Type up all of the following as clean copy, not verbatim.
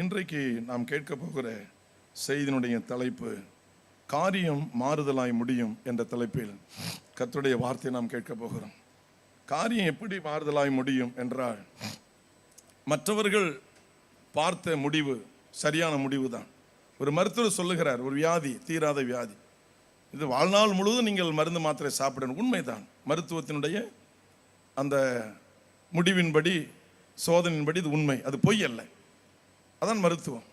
இன்றைக்கு நாம் கேட்க போகிற செய்தியினுடைய தலைப்பு காரியம் மாறுதலாய் முடியும் என்ற தலைப்பில் கர்த்தருடைய வார்த்தையை நாம் கேட்க போகிறோம். காரியம் எப்படி மாறுதலாய் முடியும் என்றால், மற்றவர்கள் பார்த்த முடிவு சரியான முடிவு தான். ஒரு மருத்துவர் சொல்லுகிறார், ஒரு வியாதி தீராத வியாதி, இது வாழ்நாள் முழுவதும் நீங்கள் மருந்து மாத்திரை சாப்பிடணும். உண்மைதான், மருத்துவத்தினுடைய அந்த முடிவின்படி சோதனையின்படி இது உண்மை, அது பொய் அல்ல, அதான் மருத்துவம்.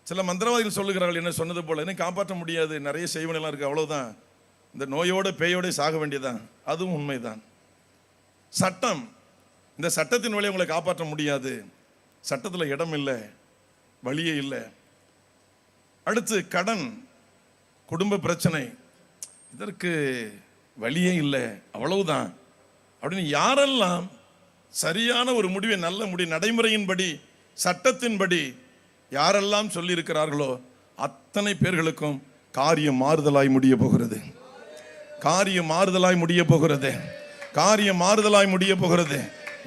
சில மந்திரவாதிகள் சொல்லுகிறார்கள், என்ன சொன்னது போல என்ன காப்பாற்ற முடியாது, நிறைய செய்வனெல்லாம் இருக்குது, அவ்வளோதான், இந்த நோயோட பேயோட சாக வேண்டியதான், அதுவும் உண்மைதான். சட்டம், இந்த சட்டத்தின் வழியை உங்களை காப்பாற்ற முடியாது, சட்டத்தில் இடம் இல்லை, வழியே இல்லை. அடுத்து கடன், குடும்ப பிரச்சனை, இதற்கு வழியே இல்லை, அவ்வளவுதான் அப்படின்னு யாரெல்லாம் சரியான ஒரு முடிவை, நல்ல முடிவு, நடைமுறையின்படி சட்டத்தின்படி யாரெல்லாம் சொல்லி இருக்கிறார்களோ அத்தனை பேர்களுக்கும் காரியம் மாறுதலாய் முடிய போகிறது. காரியம் மாறுதலாய் முடிய போகிறது. காரியம் மாறுதலாய் முடிய போகிறது.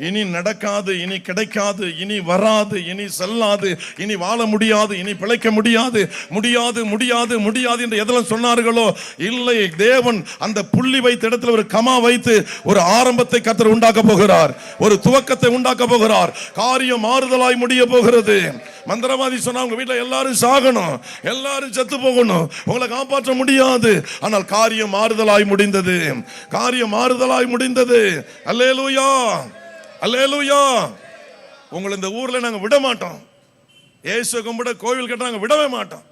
இனி நடக்காது, இனி கிடைக்காது, இனி வராது, இனி செல்லாது, இனி வாழ முடியாது, இனி பிழைக்க முடியாது, முடியாது முடியாது முடியாது என்று எதெல்லாம் சொன்னார்களோ, இல்லை, தேவன் அந்த புள்ளி வைத்த இடத்துல ஒரு கமா வைத்து ஒரு ஆரம்பத்தை கர்த்தர் உண்டாக்க போகிறார், ஒரு துவக்கத்தை உண்டாக்க போகிறார். காரியம் மாறுதலாய் முடிய போகிறது. மந்திரவாதி சொன்னா உங்க வீட்டில் எல்லாரும் சாகணும், எல்லாரும் செத்து போகணும், உங்களை காப்பாற்ற முடியாது. ஆனால் காரியம் மாறுதலாய் முடிந்தது. காரியம் மாறுதலாய் முடிந்தது. அல்லேலூயா, அல்லேலூயா. உங்களை இந்த ஊர்ல நாங்க விட மாட்டோம். இயேசு கும்பிட கோவில் கட்ட நாங்க விடவே மாட்டோம்.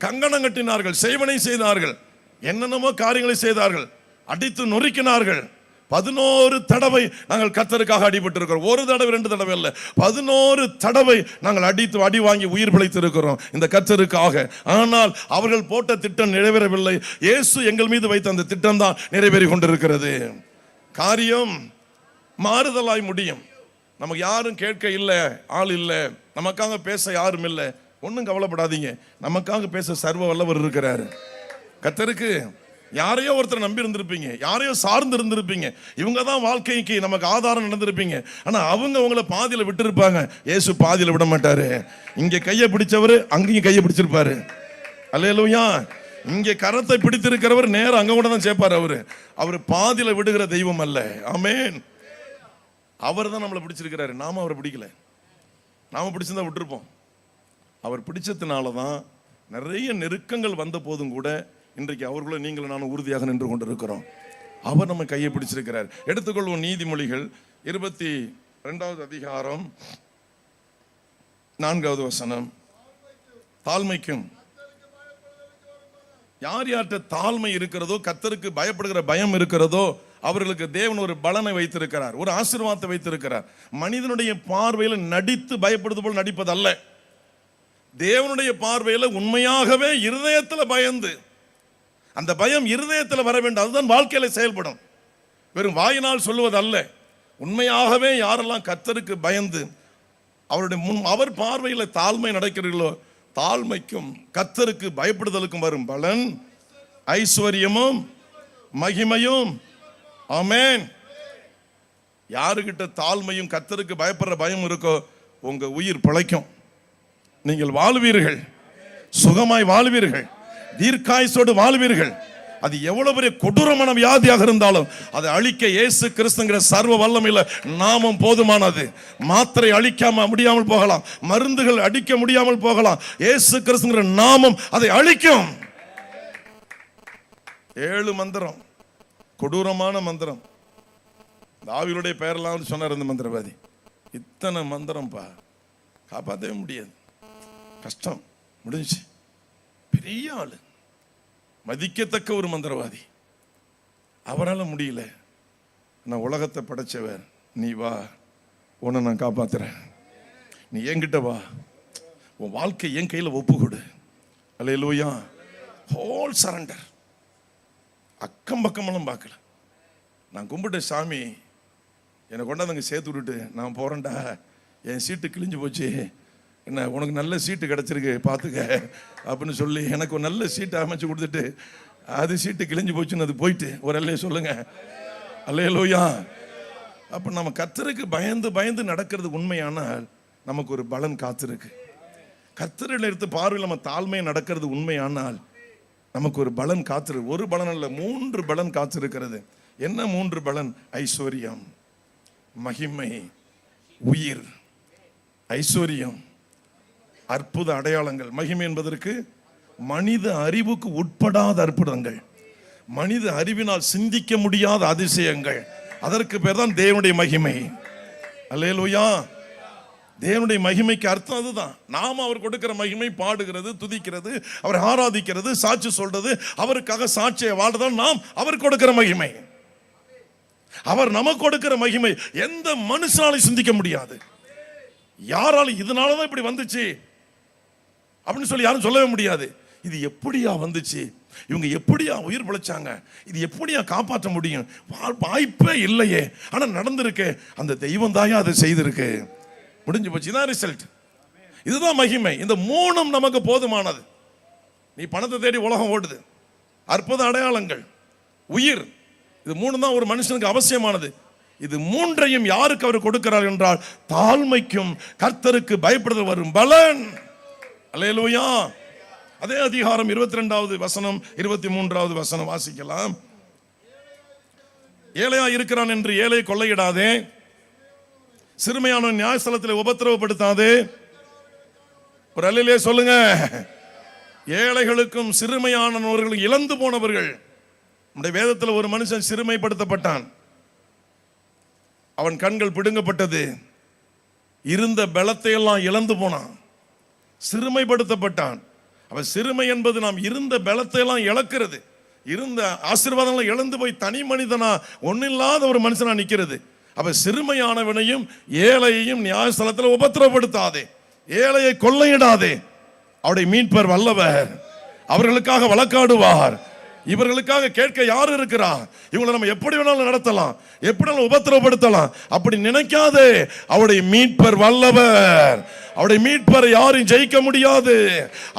கங்கணம் கட்டினார்கள், செய்வனை செய்தார்கள், என்னென்னமோ காரியங்களை செய்தார்கள், அடித்து நொறுக்கினார்கள். 11 தடவை நாங்கள் கர்த்தருக்காக அடிபட்டு இருக்கிறோம். ஒரு தடவை, 2 தடவை இல்லை, 11 தடவை நாங்கள் அடித்து அடி வாங்கி உயிர் பிழைத்து இருக்கிறோம் இந்த கர்த்தருக்காக. ஆனால் அவர்கள் போட்ட திட்டம் நிறைவேறவில்லை. இயேசு எங்கள் மீது வைத்த அந்த திட்டம் தான் நிறைவேறி கொண்டிருக்கிறது. காரியம் மாறுதலாய் முடியும். நமக்கு யாரும் கேட்க இல்லை, ஆள் இல்லை, நமக்காக பேச யாரும் இல்லை. ஒன்றும் கவலைப்படாதீங்க, நமக்காக பேச சர்வ வல்லவர் இருக்கிறாரு. கர்த்தருக்கு யாரையோ ஒருத்தர் நம்பி இருந்திருப்பீங்க, யாரையோ சார்ந்து இருந்திருப்பீங்க, இவங்க தான் வாழ்க்கைக்கு நமக்கு ஆதாரம் நடந்திருப்பீங்க. ஆனா அவங்க உங்களை பாதியில விட்டு இருப்பாங்க. இயேசு பாதியில விட மாட்டாரு. இங்க கையை பிடிச்சவர் அங்கேயும் கையை பிடிச்சிருப்பாரு. அல்லேலூயா. இங்கே கரத்தை பிடித்திருக்கிறவர் நேரம் அங்க கூட தான் சேர்ப்பாரு. அவர் பாதியில விடுகிற தெய்வம் அல்ல. ஆமென். அவர் தான் நம்மளை பிடிச்சிருக்கிறாரு, நாம அவரை பிடிக்கல. நாம பிடிச்சிருந்தா விட்டுருப்போம். அவர் பிடிச்சதுனால தான் நிறைய நெருக்கங்கள் வந்த போதும் கூட இன்றைக்கு அவர்களும் நீங்களும் நானும் உறுதியாக நின்று கொண்டிருக்கிறோம். அவர் நம்ம கையை பிடிச்சிருக்கிறார். எடுத்துக்கொள்வோம் நீதிமொழிகள் 22வது அதிகாரம் 4வது வசனம். தாழ்மைக்கும், யார் யார்கிட்ட தாழ்மை இருக்கிறதோ, கர்த்தருக்கு பயப்படுகிற பயம் இருக்கிறதோ, அவர்களுக்கு தேவன் ஒரு பலனை வைத்திருக்கிறார், ஒரு ஆசீர்வாதத்தை வைத்திருக்கிறார். மனிதனுடைய பார்வையில் நடித்து பயப்படுவது போல் நடிப்பது அல்ல. தேவனுடைய பார்வையில் உண்மையாகவே இருதயத்தில் பயந்து, அந்த பயம் இருதயத்தில் வர வேண்டும், அதுதான் வாழ்க்கையில செயல்படும். வெறும் வாயினால் சொல்லுவது அல்ல. உண்மையாகவே யாரெல்லாம் கர்த்தருக்கு பயந்து அவருடைய அவர் பார்வையில் தாழ்மை நடக்கிறீர்களோ, தாழ்மைக்கும் கர்த்தருக்கு பயப்படுதலுக்கும் வரும் பலன் ஐஸ்வர்யமும் மகிமையும். ஆமென். யாருகிட்ட தாழ்மையும் கர்த்தருக்கு பயப்படுற பயம் இருக்கோ, உங்க உயிர் பிழைக்கும், நீங்கள் வாழ்வீர்கள், சுகமாய் வாழ்வீர்கள், தீர்க்காயுசோடு வாழ்வீர்கள். அது எவ்வளவு பெரிய கொடூரமான வியாதியாக இருந்தாலும் அதை அழிக்க இயேசு கிறிஸ்துங்கிற சர்வ வல்லமையில நாமம் போதுமானது. மாத்திரை அழிக்காம முடியாமல் போகலாம், மருந்துகள் அடிக்க முடியாமல் போகலாம், இயேசு கிறிஸ்துங்கிற நாமம் அதை அழிக்கும். 7 மந்திரம், கொடூரமான மந்திரம். தாவீதுடைய பெயரெல்லாம் சொன்னார் இந்த மந்திரவாதி. இத்தனை மந்திரம்பா, காப்பாற்றவே முடியாது, கஷ்டம், முடிஞ்சு. பெரிய ஆளு, மதிக்கத்தக்க ஒரு மந்திரவாதி, அவரால் முடியல. நான் உலகத்தை படைச்சவர், நீ வா, உன்னை நான் காப்பாத்துறேன், நீ என்கிட்ட வா, உன் வாழ்க்கை என் கையில் ஒப்பு கொடு. அல்லேலூயா. Whole surrender. அக்கம் பக்கமெல்லாம் பார்க்கல. நான் கும்பிட்ட சாமி என்னை கொண்டாந்துங்க சேர்த்து விட்டுட்டு நான் போறேன்டா, என் சீட்டு கிழிஞ்சு போச்சு, என்ன உனக்கு நல்ல சீட்டு கிடச்சிருக்கு பார்த்துக்க அப்படின்னு சொல்லி எனக்கு ஒரு நல்ல சீட்டை அமைச்சு கொடுத்துட்டு, அது சீட்டு கிழிஞ்சு போச்சுன்னு அது போயிட்டு ஒரு அல்லையே சொல்லுங்க. அல்லேலூயா. அப்போ நம்ம கர்த்தருக்கு பயந்து பயந்து நடக்கிறது உண்மையானால் நமக்கு ஒரு பலன் காத்திருக்கு. கர்த்தரில் எடுத்து பார்வையில் நம்ம தாழ்மையை நடக்கிறது உண்மையானால் நமக்கு ஒரு பலன் காத்திரு, ஒரு பலன் அல்ல 3 பலன் காத்திருக்கிறது. என்ன 3 பலன்? ஐஸ்வர்யம், மகிமை, உயிர். ஐஸ்வர்யம், அற்புத அடையாளங்கள். மகிமை என்பதற்கு மனித அறிவுக்கு உட்படாத அற்புதங்கள், மனித அறிவினால் சிந்திக்க முடியாத அதிசயங்கள். அதற்கு பேர் தான் தேவனுடைய மகிமை. அல்லேலூயா. தேவனுடைய மகிமைக்கு அர்த்தம் அதுதான். நாம் அவர் கொடுக்கிற மகிமை பாடுகிறது, துதிக்கிறது, அவர் ஆராதிக்கிறது, சாட்சி சொல்றது, அவருக்காக சாட்சியை வாழ்றதான் நாம் அவர் கொடுக்கிற மகிமை. அவர் நமக்கு கொடுக்கிற மகிமை எந்த மனுஷனாலும் சிந்திக்க முடியாது. யாராலும் இதனாலதான் இப்படி வந்துச்சு அப்படின்னு சொல்லி யாரும் சொல்லவே முடியாது. இது எப்படியா வந்துச்சு, இவங்க எப்படியா உயிர் பிழைச்சாங்க, இது எப்படியா காப்பாற்ற முடியும், வாய்ப்பே இல்லையே, ஆனா நடந்திருக்கு, அந்த தெய்வம் தாயா அதை செய்திருக்கு, முடிஞ்சு போச்சு. இதான் ரிசல்ட், இதுதான் மகிமை. இந்த 3 நமக்கு போதுமானது. நீ பணத்தை தேடி உலகம் ஓடுது, அற்புத அடையாளங்கள், உயிர், இது 3 தான் ஒரு மனுஷனுக்கு அவசியமானது. இது 3ஐயும் யாருக்கு அவர் கொடுக்கிறார் என்றால் தாழ்மைக்கும் கர்த்தருக்கு பயப்படுதல் வரும் பலன். அல்லேலூயா. அதே அதிகாரம் 22வது வசனம் 23வது வசனம் வாசிக்கலாம். ஏழையா இருக்கிறான் என்று ஏழை கொள்ளையிடாதே, சிறுமையான நியாயஸ்தலத்தில் உபத்திரவப்படுத்தாதே. ஒரு அல்லேலூயா சொல்லுங்க. ஏழைகளுக்கும் சிறுமையானவர்களும் இழந்து போனவர்கள். நம்முடைய வேதத்தில் ஒரு மனுஷன் சிறுமைப்படுத்தப்பட்டான், அவன் கண்கள் பிடுங்கப்பட்டது, இருந்த பலத்தை எல்லாம் இழந்து போனான், சிறுமைப்படுத்தப்பட்டான். அவன் சிறுமை என்பது நாம் இருந்த பலத்தை எல்லாம் இழக்கிறது, இருந்த ஆசீர்வாதங்களை இழந்து போய் தனி மனிதனா ஒன்னில்லாத ஒரு மனுஷனா நிற்கிறது. அவ சிறுமையானவனையும் ஏழையையும் நியாயஸ்தலத்தில் உபத்திரவப்படுத்தாதே, ஏழையை கொள்ளையிடாதே. அவருடைய மீட்பர் வல்லவர், அவர்களுக்காக வழக்காடுவார். இவர்களுக்காக கேட்க யார் இருக்கிறா? இவங்களை நம்ம எப்படி வேணாலும் நடத்தலாம், எப்படி வேணாலும் உபத்திரவப்படுத்தலாம், அப்படி நினைக்காதே. அவருடைய மீட்பர் வல்லவர், அவருடைய மீட்பரை யாரும் ஜெயிக்க முடியாது.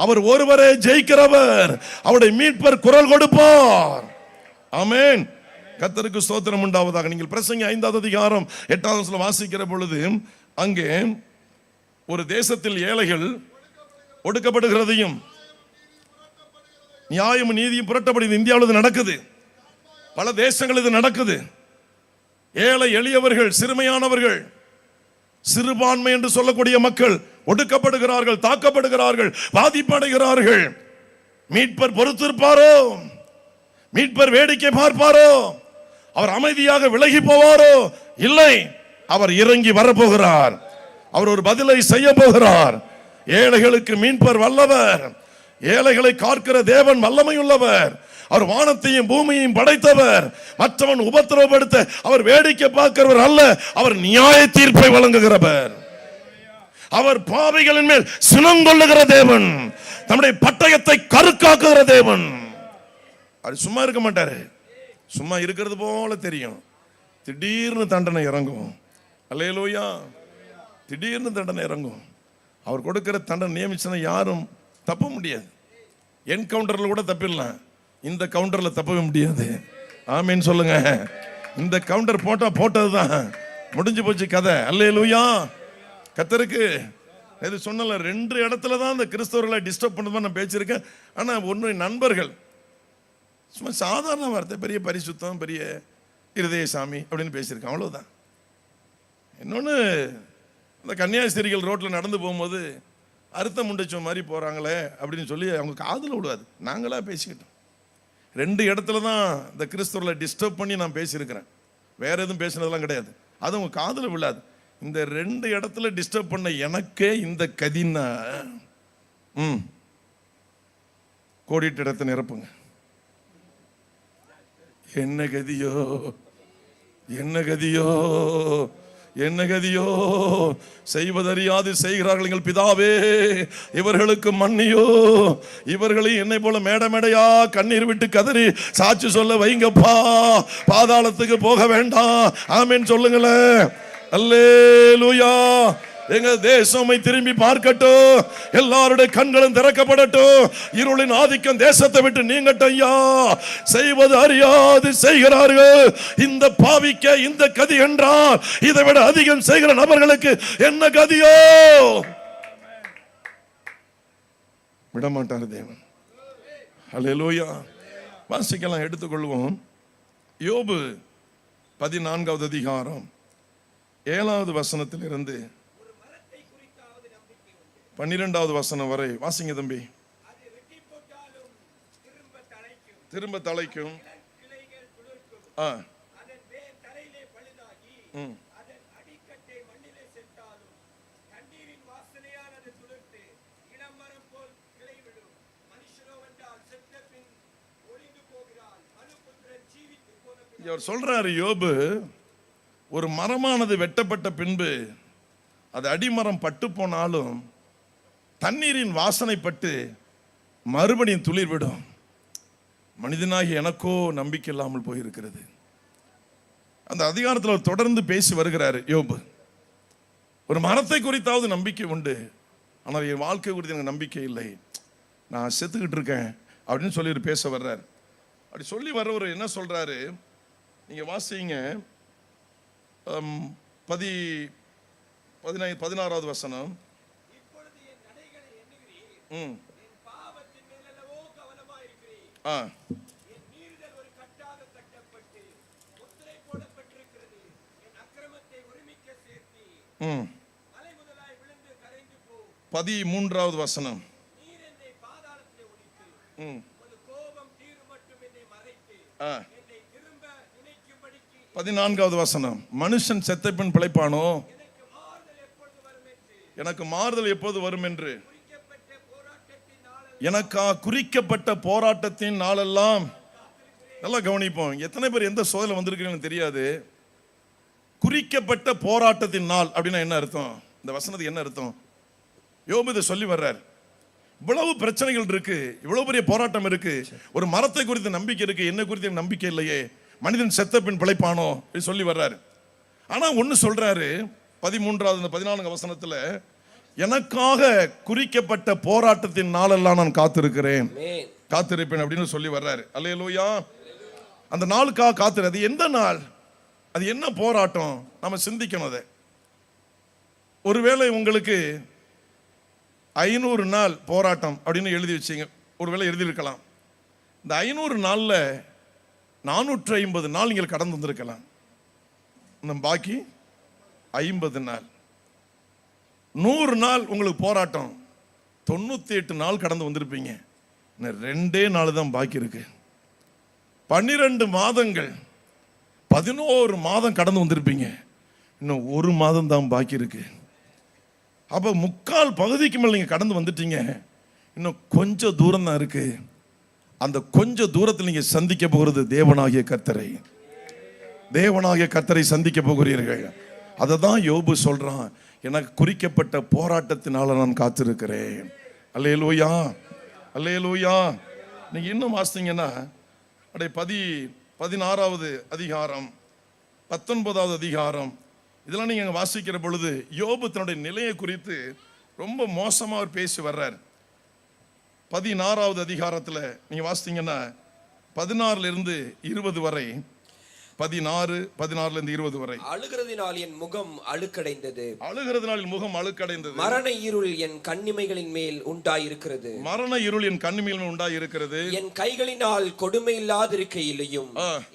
அவர் ஒருவரே ஜெயிக்கிறவர். அவருடைய மீட்பர் குரல் கொடுப்பார். ஆமென். கர்த்தருக்கு ஸ்தோத்திரம் உண்டாவதாக. நீங்கள் பிரசங்கி 5வது அதிகாரம் 8வது வசனம் வாசிக்கிற பொழுது அங்கே ஒரு தேசத்தில் ஏழைகள் ஒடுக்கப்படுகிறதையும் நியாயமும் நீதியும் புரட்டப்படுது. இந்தியாவில் இது நடக்குது, பல தேசங்கள் இது நடக்குது. ஏழை எளியவர்கள், சிறுமையானவர்கள், சிறுபான்மை என்று சொல்லக்கூடிய மக்கள் ஒடுக்கப்படுகிறார்கள், தாக்கப்படுகிறார்கள், பாதிப்படைகிறார்கள். மீட்பர் பொறுத்திருப்பாரோ? மீட்பர் வேடிக்கை பார்ப்பாரோ? அவர் அமைதியாக விலகி போவாரோ? இல்லை, அவர் இறங்கி வரப்போகிறார். அவர் ஒரு பதிலை செய்ய போகிறார். ஏழைகளுக்கு மீட்பர் வல்லவர், ஏழைகளை காக்கிற தேவன் வல்லமையுள்ளவர். அவர் வானத்தையும் பூமியையும் படைத்தவர். மற்றவன் உபத்திரவப்படுத்த அவர் வேடிக்கை பார்க்கிறவர் அல்ல, அவர் நியாய தீர்ப்பை வழங்குகிறவர். அவர் பாவிகளின் மேல் சினங்கொள்ளுகிற தேவன், தம்முடைய பட்டயத்தை கருக்காக்குகிற தேவன். அவர் சும்மா இருக்க மாட்டாரு, சும்மா இருக்கிறது போல தெரியும், திடீர்னு தண்டனை இறங்கும். அல்லேலூயா. திடீர்னு தண்டனை இறங்கும். அவர் கொடுக்கிற தண்டனை நியமிச்சனை யாரும் தப்ப முடியாது. என்கவுண்டர்ல கூட தப்பிடலாம், இந்த கவுண்டர்ல தப்பவே முடியாது. ஆமீன் சொல்லுங்க. இந்த கவுண்டர் போட்டா போட்டதுதான், முடிஞ்சு போச்சு கதை. அல்லேலூயா. கர்த்தருக்கு இது சொன்னல, 2 இடத்துல தான் இந்த கிறிஸ்தவர்களை டிஸ்டர்ப் பண்ணதான் நான் பேசியிருக்கேன். ஆனா ஒன்று நண்பர்கள் சும்மா சாதாரண வார்த்தை, பெரிய பரிசுத்தம், பெரிய இருதய சாமி அப்படின்னு பேசியிருக்கேன், அவ்வளவுதான். இன்னொன்று, இந்த கன்னியாஸ்திரிகள் ரோட்டில் நடந்து போகும்போது அர்த்தம் முண்டிச்ச மாதிரி போகிறாங்களே அப்படின்னு சொல்லி அவங்க காதில் விடுவாது, நாங்களாக பேசிக்கிட்டோம். 2 இடத்துல தான் இந்த கிறிஸ்தவர்களை டிஸ்டர்ப் பண்ணி நான் பேசியிருக்கிறேன், வேற எதுவும் பேசினதெல்லாம் கிடையாது. அது அவங்க காதில் விழாது. இந்த 2 இடத்துல டிஸ்டர்ப் பண்ண எனக்கே இந்த கதின்னா, கோடிட்டு இடத்தை நிரப்புங்க. என்ன கதியோ, என்ன கதியோ, என்ன கதியோ, செய்வதறியாது செய்கிறார்கள் எங்கள் பிதாவே, இவர்களுக்கு மன்னியோ, இவர்களை என்னை போல மேட மேடையா கண்ணீர் விட்டு கதறி சாட்சி சொல்ல வைங்கப்பா, பாதாளத்துக்கு போக வேண்டாம். ஆமென் சொல்லுங்களேன். அல்லேலூயா. எங்க தேசமை திரும்பி பார்க்கட்டும், எல்லாருடைய கண்களும் திறக்கப்படட்டும், இருளின் ஆதிக்கம் தேசத்தை விட்டு நீங்கட்டும். ஐயா, செய்வது அறியாது செய்கிறார்கள். இந்த பாவிக்க இந்த கதி என்றால் இதை விட அதிகம் செய்கிற நபர்களுக்கு என்ன கதியோ? விடமாட்டார் தேவன். அல்லேலூயா. வாசிக்கலாம், எடுத்துக்கொள்வோம். யோபு 14வது அதிகாரம் 7வது வசனத்திலிருந்து 12வது வசனம் வரை வாசிங்க தம்பி. திரும்ப தலைக்கும், அவர் சொல்றாரு, யோபு, ஒரு மரமானது வெட்டப்பட்ட பின்பு அது அடிமரம் பட்டு போனாலும் தண்ணீரின் வாசனைப்பட்டு மறுபடியும் துளிர் விடும். மனிதனாகி எனக்கோ நம்பிக்கை இல்லாமல் போயிருக்கிறது. அந்த அதிகாரத்தில் தொடர்ந்து பேசி வருகிறார் யோபு. ஒரு மரத்தை குறித்தாவது நம்பிக்கை உண்டு, ஆனால் என் வாழ்க்கை குறித்து எனக்கு நம்பிக்கை இல்லை, நான் செத்துக்கிட்டு இருக்கேன் அப்படின்னு சொல்லி பேச வர்றார். அப்படி சொல்லி வர்றவர் என்ன சொல்றாரு, நீங்க வாசிங்க 16வது வசனம். பதிமூன்றாவது வசனம். 14வது வசனம். மனுஷன் செத்த பின் பிழைப்பானோ, எனக்கு மாறுதல் எப்போது வரும் என்று. எனக்கா குறிக்கப்பட்ட போராட்டத்தின் நாளெல்லாம். நல்லா கவனிப்போம். எத்தனை பேர் எந்த சோதனை வந்திருக்கீங்கன்னு தெரியாது. குறிக்கப்பட்ட போராட்டத்தின் நாள் அப்படின்னா என்ன அர்த்தம்? இந்த வசனத்துக்கு என்ன அர்த்தம்? யோபு இதை சொல்லி வர்றார். இவ்வளவு பிரச்சனைகள் இருக்கு, இவ்வளவு பெரிய போராட்டம் இருக்கு, ஒரு மரத்தை குறித்து நம்பிக்கை இருக்கு, என்ன குறித்து நம்பிக்கை இல்லையே, மனிதன் செத்த பின் பிழைப்பானோ சொல்லி வர்றாரு. ஆனா ஒன்னு சொல்றாரு 13வது 14 வசனத்துல, எனக்காக குறிக்கப்பட்ட போராட்டத்தின் நாளெல்லாம் நான் காத்திருக்கிறேன், காத்திருப்பேன் அப்படின்னு சொல்லி வர்றாரு. அல்லேலூயா. அந்த நாளுக்காக காத்திரு. அது எந்த நாள், அது என்ன போராட்டம், நம்ம சிந்திக்கணும் அதை. ஒருவேளை உங்களுக்கு 500 நாள் போராட்டம் அப்படின்னு எழுதி வச்சிங்க, ஒருவேளை எழுதியிருக்கலாம். இந்த 500 நாள்ல 450 நாள் நீங்கள் கடந்து வந்திருக்கலாம். பாக்கி 50 நாள். 100 நாள் உங்களுக்கு போராட்டம், 98 நாள் கடந்து வந்திருப்பீங்க. 2 நாள் தான் பாக்கி இருக்கு. 12 மாதங்கள், 11 மாதம் கடந்து வந்திருப்பீங்க, இன்னும் 1 மாதம் தான் பாக்கி இருக்கு. அப்ப 3/4 பகுதிக்கு மேல் நீங்க கடந்து வந்துட்டீங்க, இன்னும் கொஞ்சம் தூரம் தான் இருக்கு. அந்த கொஞ்ச தூரத்தில் நீங்க சந்திக்க போகிறது தேவனாகிய கர்த்தரை. தேவனாகிய கர்த்தரை சந்திக்க போகிறீர்கள். அதை தான் யோபு சொல்றான், எனக்கு குறிக்கப்பட்ட போராட்டத்தினால நான் காத்திருக்கிறேன். அல்லேலூயா, அல்லேலூயா. நீங்க இன்னும் வாசித்தீங்கன்னா 16வது அதிகாரம் 19வது அதிகாரம் இதெல்லாம் நீங்க வாசிக்கிற பொழுது யோபு தன்னுடைய நிலையை குறித்து ரொம்ப மோசமா அவர் பேசி வர்றார். 16வது அதிகாரத்தில் நீங்க வாசித்தீங்கன்னா 16லிருந்து 20 வரை, 16லிருந்து 20 வரை. அழுகிறதினால் என் முகம் அழுக்கடைந்தது, அழுகிறதினால் என் முகம் அழுக்கடைந்தது. மரண இருள் என் கண்ணிமைகளின் மேல் உண்டாயிருக்கிறது, மரண இருள் என் கண்ணிமைகளின் மேல் உண்டாயிருக்கிறது. என் கைகளினால் கொடுமை இல்லாதிருக்கையிலும்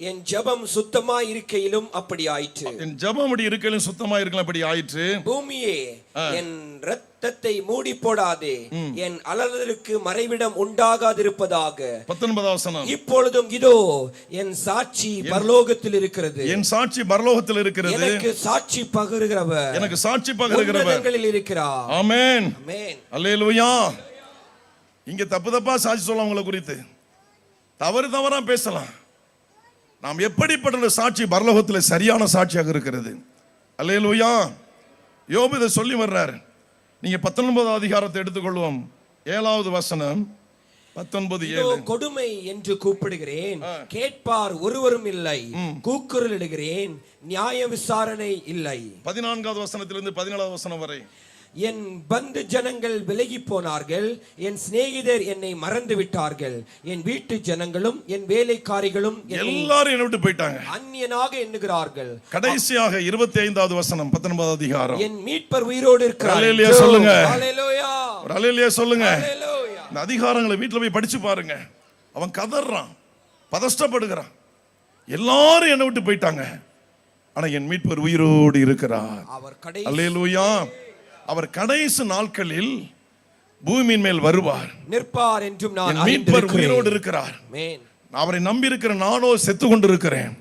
என் ஜெபம் சுத்தமா இருக்கையிலும் அப்படி ஆயிற்று. என் ஜெபம் அப்படி இருக்கையிலும் சுத்தமா இருக்கலாம் அப்படி ஆயிற்று. பூமியே என் ரத்தத்தை மூடி போடாதே, என் அலறலுக்கு மறைவிடம் உண்டாகாதிருப்பதாக. 19வது வசனம். இப்பொழுதும் இதோ என் சாட்சி பரலோகத்தில் இருக்கிறது, என் சாட்சி பரலோகத்தில் இருக்கிறது. எனக்கு சாட்சி பகருகிறவர், எனக்கு சாட்சி பகருகிறவர் இருக்கிறார். ஆமென், ஆமென், அல்லேலூயா. இங்க தப்பா சாட்சி சொல்லலாம், உங்களை குறித்து தவறா பேசலாம். நாம் எப்படிப்பட்ட சாட்சி பரலோகத்தில் சரியான சாட்சியாக இருக்கிறது. அல்லேலூயா. யோபு இதை சொல்லி வர்றாரு. நீங்க 19வது அதிகாரத்தை எடுத்துக்கொள்வோம், 7வது வசனம். 19:7. கொடுமை என்று கூப்பிடுகிறேன், கேட்பார் ஒருவரும் இல்லை, கூக்குரலிடுகிறேன், நியாய விசாரணை இல்லை. 14வது வசனத்திலிருந்து 17வது வசனம் வரை. என் பந்து ஜனங்கள் விலகி போனார்கள், என் சிநேகிதர் என்னை மறந்து விட்டார்கள், என் வீட்டு ஜனங்களும் என் வேலைக்காரிகளும் எல்லாரும் என்னை விட்டு போயிட்டாங்க, அந்நியனாக எண்ணுகிறார்கள். கடைசியாக 25வது வசனம் 19வது அதிகாரம். என் மீட்பர் உயிரோடு இருக்கிறார். அல்லேலூயா சொல்லுங்க, அல்லேலூயா, அல்லேலூயா சொல்லுங்க. அல்லேலூயா. இந்த அதிகாரங்களை வீட்டில் போய் படிச்சு பாருங்க. அவன் கதறான், பதஷ்டப்படுகிறான். எல்லாரும் என்னை விட்டு போயிட்டாங்க, ஆனா என் மீட்பர் உயிரோடு இருக்கிறார். அல்லேலூயா. அவர் கடைசி நாட்களில் பூமியின் மேல் வருவார், நிற்பார் என்றும் நான் மீட்பர் உயிரோடு இருக்கிறார். அவரை நம்பி இருக்கிற நானோ செத்து கொண்டிருக்கிறேன்.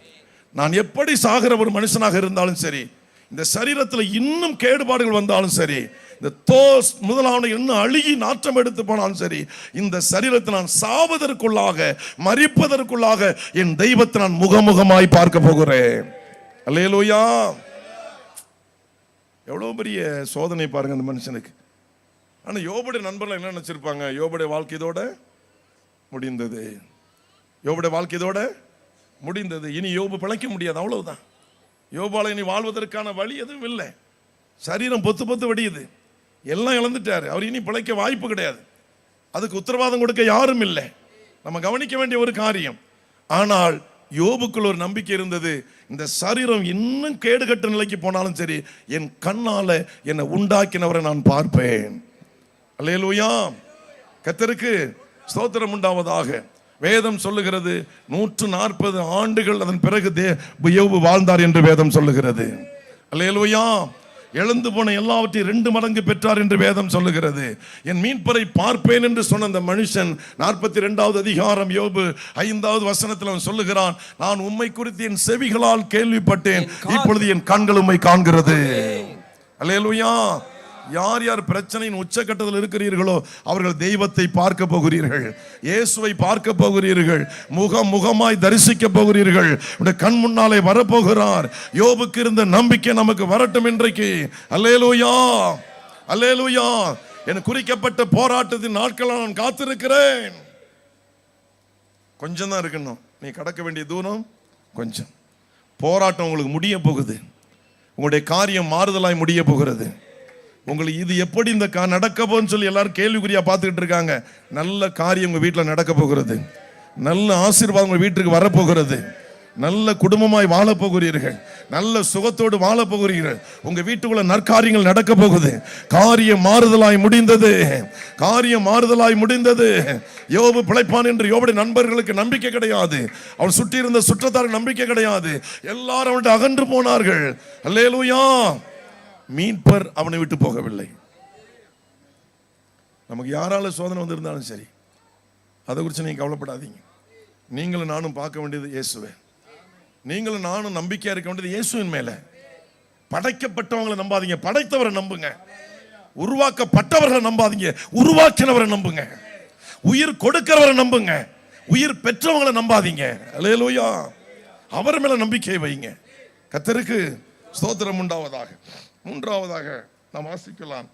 நான் எப்படி சாகிற ஒரு மனுஷனாக இருந்தாலும் சரி, இந்த சரீரத்தில் இன்னும் கேடுபாடுகள் வந்தாலும் சரி, இந்த தோஸ் முதலான இன்னும் அழுகி நாற்றம் எடுத்து போனாலும் சரி, இந்த சரீரத்தை நான் சாவதற்குள்ளாக, மரிப்பதற்குள்ளாக என் தெய்வத்தை நான் முகமுகமாய் பார்க்க போகிறேன். அல்லேலூயா. எவ்வளவு பெரிய சோதனை பாருங்க அந்த மனுஷனுக்கு. ஆனா யோபுடைய நண்பர்கள் என்ன நினைச்சிருப்பாங்க? யோபுடைய வாழ்க்கை இதோட முடிந்தது, யோபுடைய வாழ்க்கை இதோட முடிந்தது, இனி யோபு பிழைக்க முடியாது, அவ்வளவுதான். யோபால இனி வாழ்வதற்கான வழி எதுவும் இல்லை. சரீரம் பொத்து பொத்து வடியுது, எல்லாம் இழந்துட்டாரு, அவர் இனி பிழைக்க வாய்ப்பு கிடையாது. அதுக்கு உத்தரவாதம் கொடுக்க யாரும் இல்லை. நம்ம கவனிக்க வேண்டிய ஒரு காரியம். ஆனால் யோபுக்குள் ஒரு நம்பிக்கை இருந்தது, இந்த சரீரம் இன்னும் கேடுகட்ட நிலைக்கு போனாலும் சரி, என் கண்ணால என்னை உண்டாக்கினவரை நான் பார்ப்பேன். அல்லேலூயா. கர்த்தருக்கு ஸ்தோத்திரம் உண்டாவதாக. வேதம் சொல்லுகிறது 140 ஆண்டுகள் அதன் பிறகு யோபு வாழ்ந்தார் என்று வேதம் சொல்லுகிறது. அல்லேலூயா. எழுந்து போன எல்லாவற்றையும் 2 மடங்கு பெற்றார் என்று வேதம் சொல்லுகிறது. என் மீட்பரை பார்ப்பேன் என்று சொன்ன அந்த மனுஷன் 42வது அதிகாரம் யோபு 5வது வசனத்தில் அவன் சொல்லுகிறான், நான் உம்மை குறித்து என் செவிகளால் கேள்விப்பட்டேன், இப்பொழுது என் கண்கள் உம்மை காண்கிறது. அல்லேலூயா. யார் யார் பிரச்சனையின் உச்சகட்டத்தில் இருக்கிறீர்களோ அவர்கள் தெய்வத்தை பார்க்க போகிறீர்கள், இயேசுவை பார்க்க போகிறீர்கள், முகமாய் தரிசிக்க போகிறீர்கள். உடைய கண் முன்னாலே வரப்போகிறார். யோபுக்கு இருந்த நம்பிக்கை நமக்கு வரட்டும் இன்றைக்கு. அல்லேலூயா, அல்லேலூயா. என் குறிக்கப்பட்ட போராட்டத்தின் நாட்கள் நான் காத்திருக்கிறேன். கொஞ்சம் தான் இருக்கணும், நீ கடக்க வேண்டிய தூரம் கொஞ்சம். போராட்டம் உங்களுக்கு முடிய போகுது, உங்களுடைய காரியம் மாறுதலாய் முடிய போகிறது. உங்களுக்கு இது எப்படி இந்த நடக்க போன்னு சொல்லி எல்லாரும் கேள்விக்குறியா பார்த்துக்கிட்டு இருக்காங்க. நல்ல காரியம் உங்க வீட்டில் நடக்க போகிறது, நல்ல ஆசீர்வாதம் உங்க வீட்டுக்கு வரப்போகிறது, நல்ல குடும்பமாய் வாழ போகிறீர்கள், நல்ல சுகத்தோடு வாழ போகிறீர்கள். உங்க வீட்டுக்குள்ள நற்காரியங்கள் நடக்க போகுது. காரியம் மாறுதலாய் முடிந்தது, காரியம் மாறுதலாய் முடிந்தது. யோபு பிழைப்பான் என்று யோபுடைய நண்பர்களுக்கு நம்பிக்கை கிடையாது, அவன் சுற்றி இருந்த சுற்றத்தாருக்கு நம்பிக்கை கிடையாது. எல்லாரும் அவன்கிட்ட அகன்று போனார்கள். அல்லேலூயா. மீட்பர் அவனை விட்டு போகவில்லை. நமக்கு யாரால சோதனை வந்திருந்தாலும் சரி, அதை குறித்து நீங்க கவலைப்படாதீங்க. நீங்களும் நானும் பார்க்க வேண்டியது இயேசுவே. நீங்களும் நானும் நம்பிக்கையா இருக்க வேண்டியது இயேசுவின் மேல. படைக்கப்பட்டவங்களை நம்பாதீங்க, படைத்தவரை நம்புங்க. உருவாக்கப்பட்டவர்களை நம்பாதீங்க, உருவாக்கினவரை நம்புங்க. உயிர் கொடுக்கிறவரை நம்புங்க, உயிர் பெற்றவங்களை நம்பாதீங்க. அல்லேலூயா. அவர் மேல நம்பிக்கை வைங்க. கர்த்தருக்கு ஸ்தோத்திரம் உண்டாவதாக. 3வதாக நாம் வாசிக்கலாம்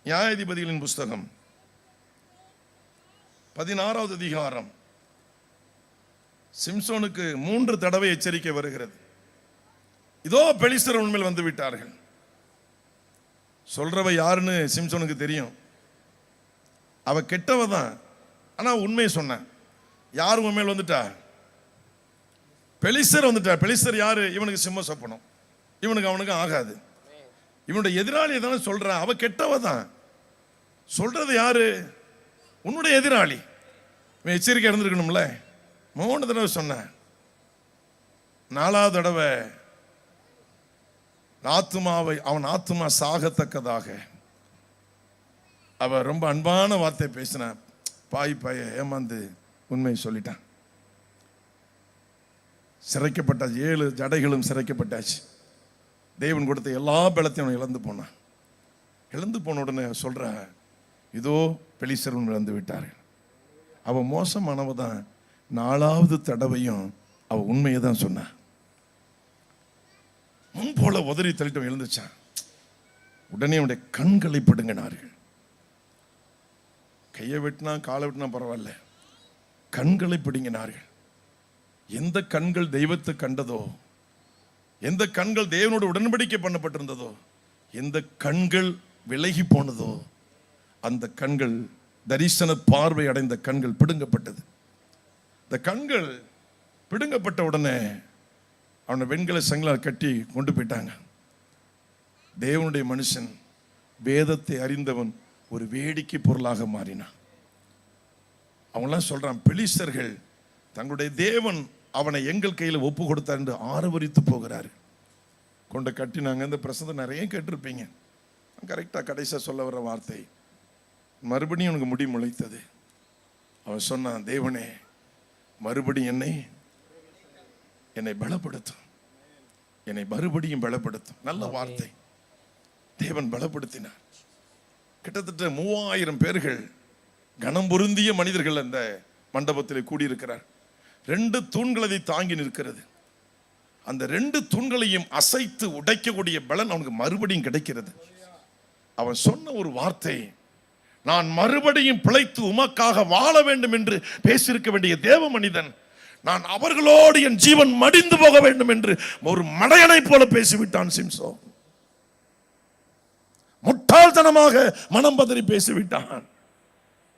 நியாயாதிபதிகளின் புஸ்தகம் 16வது அதிகாரம். சிம்சோனுக்கு 3 தடவை எச்சரிக்கை வருகிறது. இதோ பெலிஸ்தர் உண்மையில் வந்து விட்டார்கள். சொல்றவ யாருன்னு சிம்சோனுக்கு தெரியும். அவ கெட்டவ தான், ஆனா உண்மையை சொன்ன. யார் உண்மையில் வந்துட்டா? பெலிஸ்தர் வந்துட்டா. பெலிஸ்தர் யாரு? இவனுக்கு சிம்ம சொப்பனம், இவனுக்கு அவனுக்கு ஆகாது. இவனுடைய எதிராளி தானே சொல்ற. அவ கெட்டவ தான். சொல்றது யாரு? உன்னுடைய எதிராளி. இவன் எச்சரிக்கை இருந்திருக்கணும்ல. 3 தடவை சொன்ன. 4வது தடவை ஆத்துமாவை, அவன் ஆத்துமா சாகத்தக்கதாக அவ ரொம்ப அன்பான வார்த்தை பேசின. பாய ஏமாந்து உண்மையை சொல்லிட்டான். சிறைக்கப்பட்டாச்சு, 7 ஜடைகளும் சிறைக்கப்பட்டாச்சு. தேவன் கொடுத்த எல்லா பலத்தையும் அவன் இழந்து போனான். இழந்து போன உடனே சொல்ற, இதோ பெலிஸ்தர் இழந்து விட்டார்கள். அவ மோசமானவ தான். 4வது தடவையும் அவ உண்மையை தான் சொன்னான். முன்போல உதறி தள்ளிட்டு எழுந்துச்சான். உடனே அவனுடைய கண்களை பிடுங்கினார்கள். கையை வெட்டினா காலை வெட்டினா பரவாயில்ல, கண்களை பிடுங்கினார்கள். எந்த கண்கள் தெய்வத்தை கண்டதோ, எந்த கண்கள் தேவனோடு உடன்படிக்கை பண்ணப்பட்டிருந்ததோ, எந்த கண்கள் விலகி போனதோ, அந்த கண்கள், தரிசன பார்வை அடைந்த கண்கள் பிடுங்கப்பட்டது. இந்த கண்கள் பிடுங்கப்பட்ட உடனே அவனை வெண்கல சங்கிலால் கட்டி கொண்டு போயிட்டாங்க. தேவனுடைய மனுஷன், வேதத்தை அறிந்தவன் ஒரு வேடிக்கை பொருளாக மாறினான். அவங்களாம் சொல்றான், பெலிஸ்தர்கள் தங்களுடைய தேவன் அவனை எங்கள் கையில் ஒப்பு கொடுத்தார் என்று ஆரவரித்து போகிறார். கொண்டு கட்டினாங்க. இந்த பிரசந்தம் நிறைய கேட்டிருப்பீங்க. கரெக்டாக கடைசியாக சொல்ல வர்ற வார்த்தை, மறுபடியும் உனக்கு முடி முளைத்தது. அவன் சொன்னான், தேவனே மறுபடியும் என்னை பலப்படுத்தும், என்னை மறுபடியும் பலப்படுத்தும். நல்ல வார்த்தை. தேவன் பலப்படுத்தினார். கிட்டத்தட்ட 3000 பேர்கள் கனம் பொருந்திய மனிதர்கள் அந்த மண்டபத்தில் கூடியிருக்கிறார். 2 தூண்கள் அதை தாங்கி நிற்கிறது. அந்த 2 தூண்களையும் அசைத்து உடைக்கக்கூடிய பலன் அவனுக்கு மறுபடியும் கிடைக்கிறது. அவன் சொன்ன ஒரு வார்த்தை, நான் மறுபடியும் பிழைத்து உமக்காக வாழ வேண்டும் என்று பேசியிருக்க வேண்டிய தேவ மனிதன், நான் அவர்களோடு என் ஜீவன் மடிந்து போக வேண்டும் என்று ஒரு மடையனை போல பேசிவிட்டான் சிம்சோன். முட்டாள்தனமாக மனம் பதறி பேசிவிட்டான்.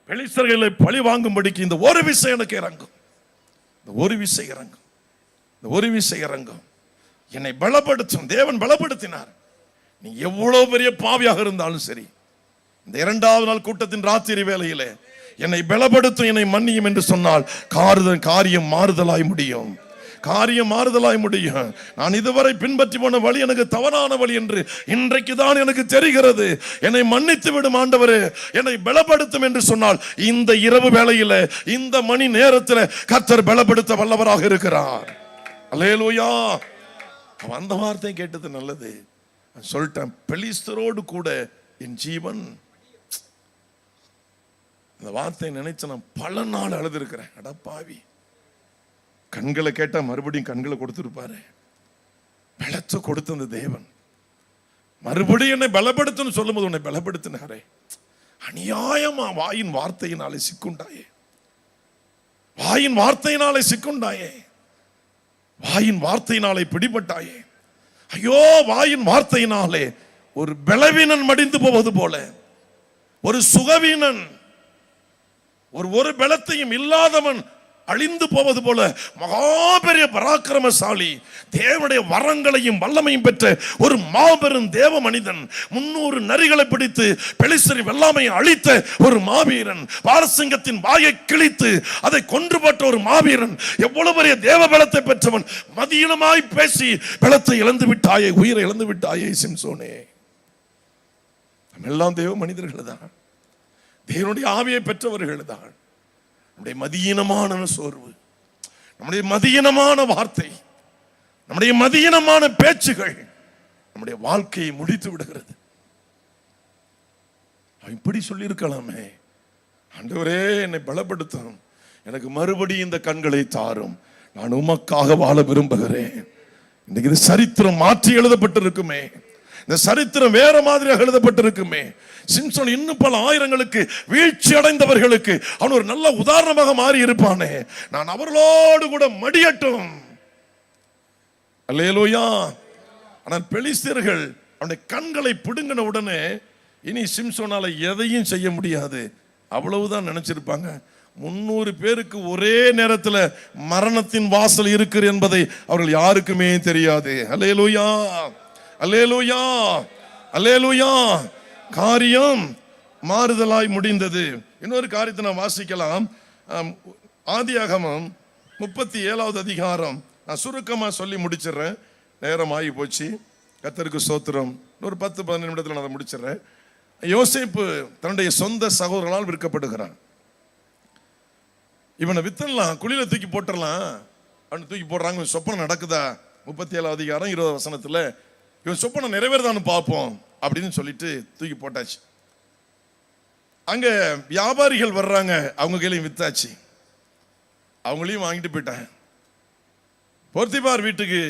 பெலிஸ்தர்களை பழி வாங்கும்படிக்கு இந்த ஒரு விஷயம் எனக்கு இறங்கும், இந்த ஒரு விஷயம் இறங்கும், இந்த ஒரு விஷயம் இறங்கும். என்னை பலப்படுத்தும். தேவன் பலப்படுத்தினார். நீ எவ்வளவு பெரிய பாவியாக இருந்தாலும் சரி, இந்த 2வது நாள் கூட்டத்தின் ராத்திரி வேளையிலே என்னை பலப்படுத்தும், என்னை மன்னியும் என்று சொன்னால் காரியம் மாறுதலாய் முடியும். காரியம் மாறுதலாய் முடியும். நான் இதுவரை பின்பற்றி போன வழி எனக்கு தவறான வழி என்று இன்றைக்கு தான் எனக்கு தெரிகிறது. என்னை மன்னித்து விடும் ஆண்டவரே, என்னை பலப்படுத்தும் என்று சொன்னால் இந்த இரவு வேளையில, இந்த மணி நேரத்தில் கர்த்தர் பலப்படுத்த வல்லவராக இருக்கிறார். அல்லேலூயா. அந்த வார்த்தை கேட்டது நல்லது. சொல்லிட்டேன், பெலிஸ்தரோடு கூட என் ஜீவன். அந்த வார்த்தை நினைச்சு நான் பல நாள் அழுது இருக்கிறேன். அடப்பாவி, கண்களை கேட்டா மறுபடியும் கண்களை கொடுத்திருப்பாரு. பலத்தை கொடுத்த அந்த தேவன் மறுபடியும் என்னை பலப்படுத்துன்னு சொல்லும் போது உன்னை பலப்படுத்தினாரே. அநியாயமா வாயின் வார்த்தையினாலே சிக்குண்டாயே, வாயின் வார்த்தையினாலே சிக்குண்டாயே, வாயின் வார்த்தையினாலே பிடிபட்டாயே. ஐயோ, வாயின் வார்த்தையினாலே ஒரு பலவீனன் மடிந்து போவது போல, ஒரு சுகவீனன், ஒரு பலத்தையும் இல்லாதவன் அழிந்து போவது போல, மகாபெரிய பராக்கிரமசாலி, தேவனுடைய வரங்களையும் வல்லமையும் பெற்ற ஒரு மாபெரும் தேவ மனிதன், 300 நரிகளை பிடித்து பெலிஸ்தரின் வெள்ளாமையை அழித்த ஒரு மாவீரன், பாரசிங்கத்தின் வாயை கிழித்து அதை கொன்று போட்ட ஒரு மாவீரன், எவ்வளவு பெரிய தேவ பலத்தை பெற்றவன், மதியினமாய் பேசி பலத்தை இழந்து விட்டாயே, உயிரை இழந்து விட்டாயே சிம்சோனே. நம்ம எல்லாம் தேவ மனிதர்கள் தான், தேவனுடைய ஆவியை பெற்றவர்கள் தான். நம்முடைய மதியீனமான சோர்வு, நம்முடைய மதியீனமான வார்த்தை, நம்முடைய மதியீனமான பேச்சுகள் நம்முடைய வாழ்க்கையை முடித்து விடுகிறது. இப்படி சொல்லி இருக்கலாமே, ஆண்டவரே என்னை பலப்படுத்தும், எனக்கு மறுபடியும் இந்த கண்களை தாரும், நான் உமக்காக வாழ விரும்புகிறேன். இன்னைக்கு இது சரித்திரம் மாற்றி எழுதப்பட்டிருக்குமே, இந்த சரித்திரம் வேற மாதிரியாக எழுதப்பட்டிருக்குமே. சிம்சோன் இன்னும் பல ஆயிரங்களுக்கு வீழ்ச்சி அடைந்தவர்களுக்கு அவன் ஒரு நல்ல உதாரணமாக மாறி இருப்பானே. நான் அவர்களோடு கூட மடியட்டும். அல்லேலூயா. ஆனால் பெலிஸ்தர்கள் அவனுடைய கண்களை பிடுங்கின உடனே இனி சிம்சோனால எதையும் செய்ய முடியாது, அவ்வளவுதான் நினைச்சிருப்பாங்க. 300 பேருக்கு ஒரே நேரத்தில் மரணத்தின் வாசல் இருக்கிறது என்பதை அவர்கள் யாருக்குமே தெரியாது. அல்லேலூயா, அல்லேலூயா, அல்லேலூயா. காரியம் மாறுதலாய் முடிந்தது. இன்னொரு காரியத்தை நான் வாசிக்கலாம். ஆதியாகமம் 37வது அதிகாரம். நான் சுருக்கமா சொல்லி முடிச்சிடுறேன், நேரம் ஆகி போச்சு. கர்த்தருக்கு ஸ்தோத்திரம். ஒரு 10-15 நிமிடத்தில் நான் அதை முடிச்சிடுறேன். யோசேப்பு தன்னுடைய சொந்த சகோதரர்களால் விற்கப்படுகிறான். இவனை வித்தரலாம், குழியில தூக்கி போட்டுடலாம். அவனை தூக்கி போடுறாங்க. சொப்பனம் நடக்குதா? 37வது அதிகாரம் 20வது வசனத்துல, இவன் சொப்பனம் நிறைவேறதான்னு பார்ப்போம் அப்படின்னு சொல்லிட்டு தூக்கி போட்டாச்சு. அங்க வியாபாரிகள் வர்றாங்க, அவங்க கையிலையும் வித்தாச்சு, அவங்களையும் வாங்கிட்டு போயிட்டாங்க. போர்த்திபார் வீட்டுக்கு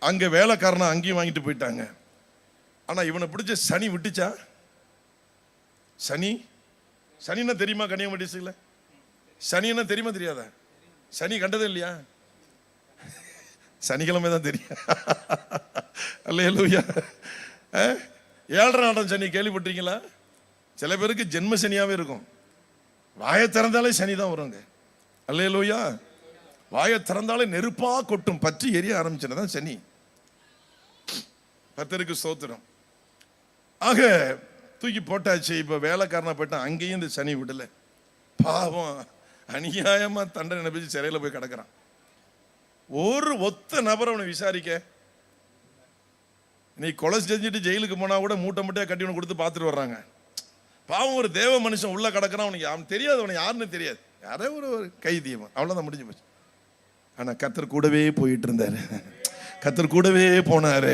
அங்க வேலைக்காரனா அங்கேயும் வாங்கிட்டு போயிட்டாங்க. ஆனா இவனை பிடிச்ச சனி விட்டுச்சா? சனின்னா தெரியுமா? கன்னியாகுமரி சனின்னா தெரியுமா தெரியாதா? சனி கண்டதே இல்லையா? சனிக்கிழமை தான் தெரியும். அல்லேலூயா. 7.5 நாடம் சனி கேள்விப்பட்டிருக்கீங்களா? சில பேருக்கு ஜென்ம சனியாவே இருக்கும். வாயை திறந்தாலே சனி தான் வருங்க. அல்லேலூயா. வாயை திறந்தாலே நெருப்பா கொட்டும், பற்றி எரிய ஆரம்பிச்சுதான் சனி. கர்த்தருக்கு ஸ்தோத்திரம். ஆக தூக்கி போட்டாச்சு. இப்ப வேலைக்காரனா போயிட்டான், அங்கேயும் இந்த சனி விடல. பாவம் அநியாயமா தண்டனை அனுப்பிச்சு சிறையில் போய் கிடக்கிறான். ஒரு ஒத்த நபர் அவனை விசாரிக்க, நீ கொலை செஞ்சுட்டு ஜெயிலுக்கு போனா கூட மூட்டை மூட்டையா கட்டி ஒன்று கொடுத்து பார்த்துட்டு வர்றாங்க. பாவம், ஒரு தேவ மனுஷன் உள்ள கிடக்கிறான், அவனுக்கு தெரியாது, அவனை யாருன்னு தெரியாது, யாரோ ஒரு கைதியவன், அவ்வளோதான், முடிஞ்சு போச்சு. ஆனா கர்த்தர் கூடவே போயிட்டு இருந்தாரு, கர்த்தர் கூடவே போனாரு,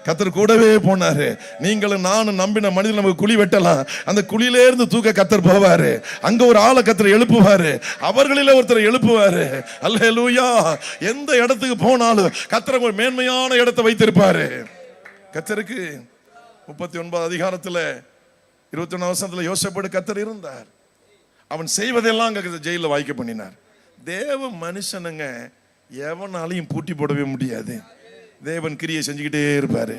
கர்த்தர் கூடவே போனாரு. நீங்களும் நானும் நம்பின மனிதன் நமக்கு குழி வெட்டலாம், அந்த குழியிலே இருந்து தூக்க கர்த்தர் போவாரு. அங்க ஒரு ஆளை கர்த்தர் எழுப்புவாரு, அவர்களில ஒருத்தர் எழுப்புவாரு. அல்லேலூயா. எந்த இடத்துக்கு போனாலும் கர்த்தர் ஒரு மேன்மையான இடத்தை வைத்திருப்பாரு. கர்த்தருக்கு 39 அதிகாரத்துல 21 வசனத்துல யோசேப்போடு கர்த்தர் இருந்தார். அவன் செய்வதெல்லாம் அங்க ஜெயில வாய்க்க பண்ணினார். தேவ மனுஷனுங்க எவனாலையும் பூட்டி போடவே முடியாது. தேவன் கிரியை செஞ்சுக்கிட்டே இருப்பாரு,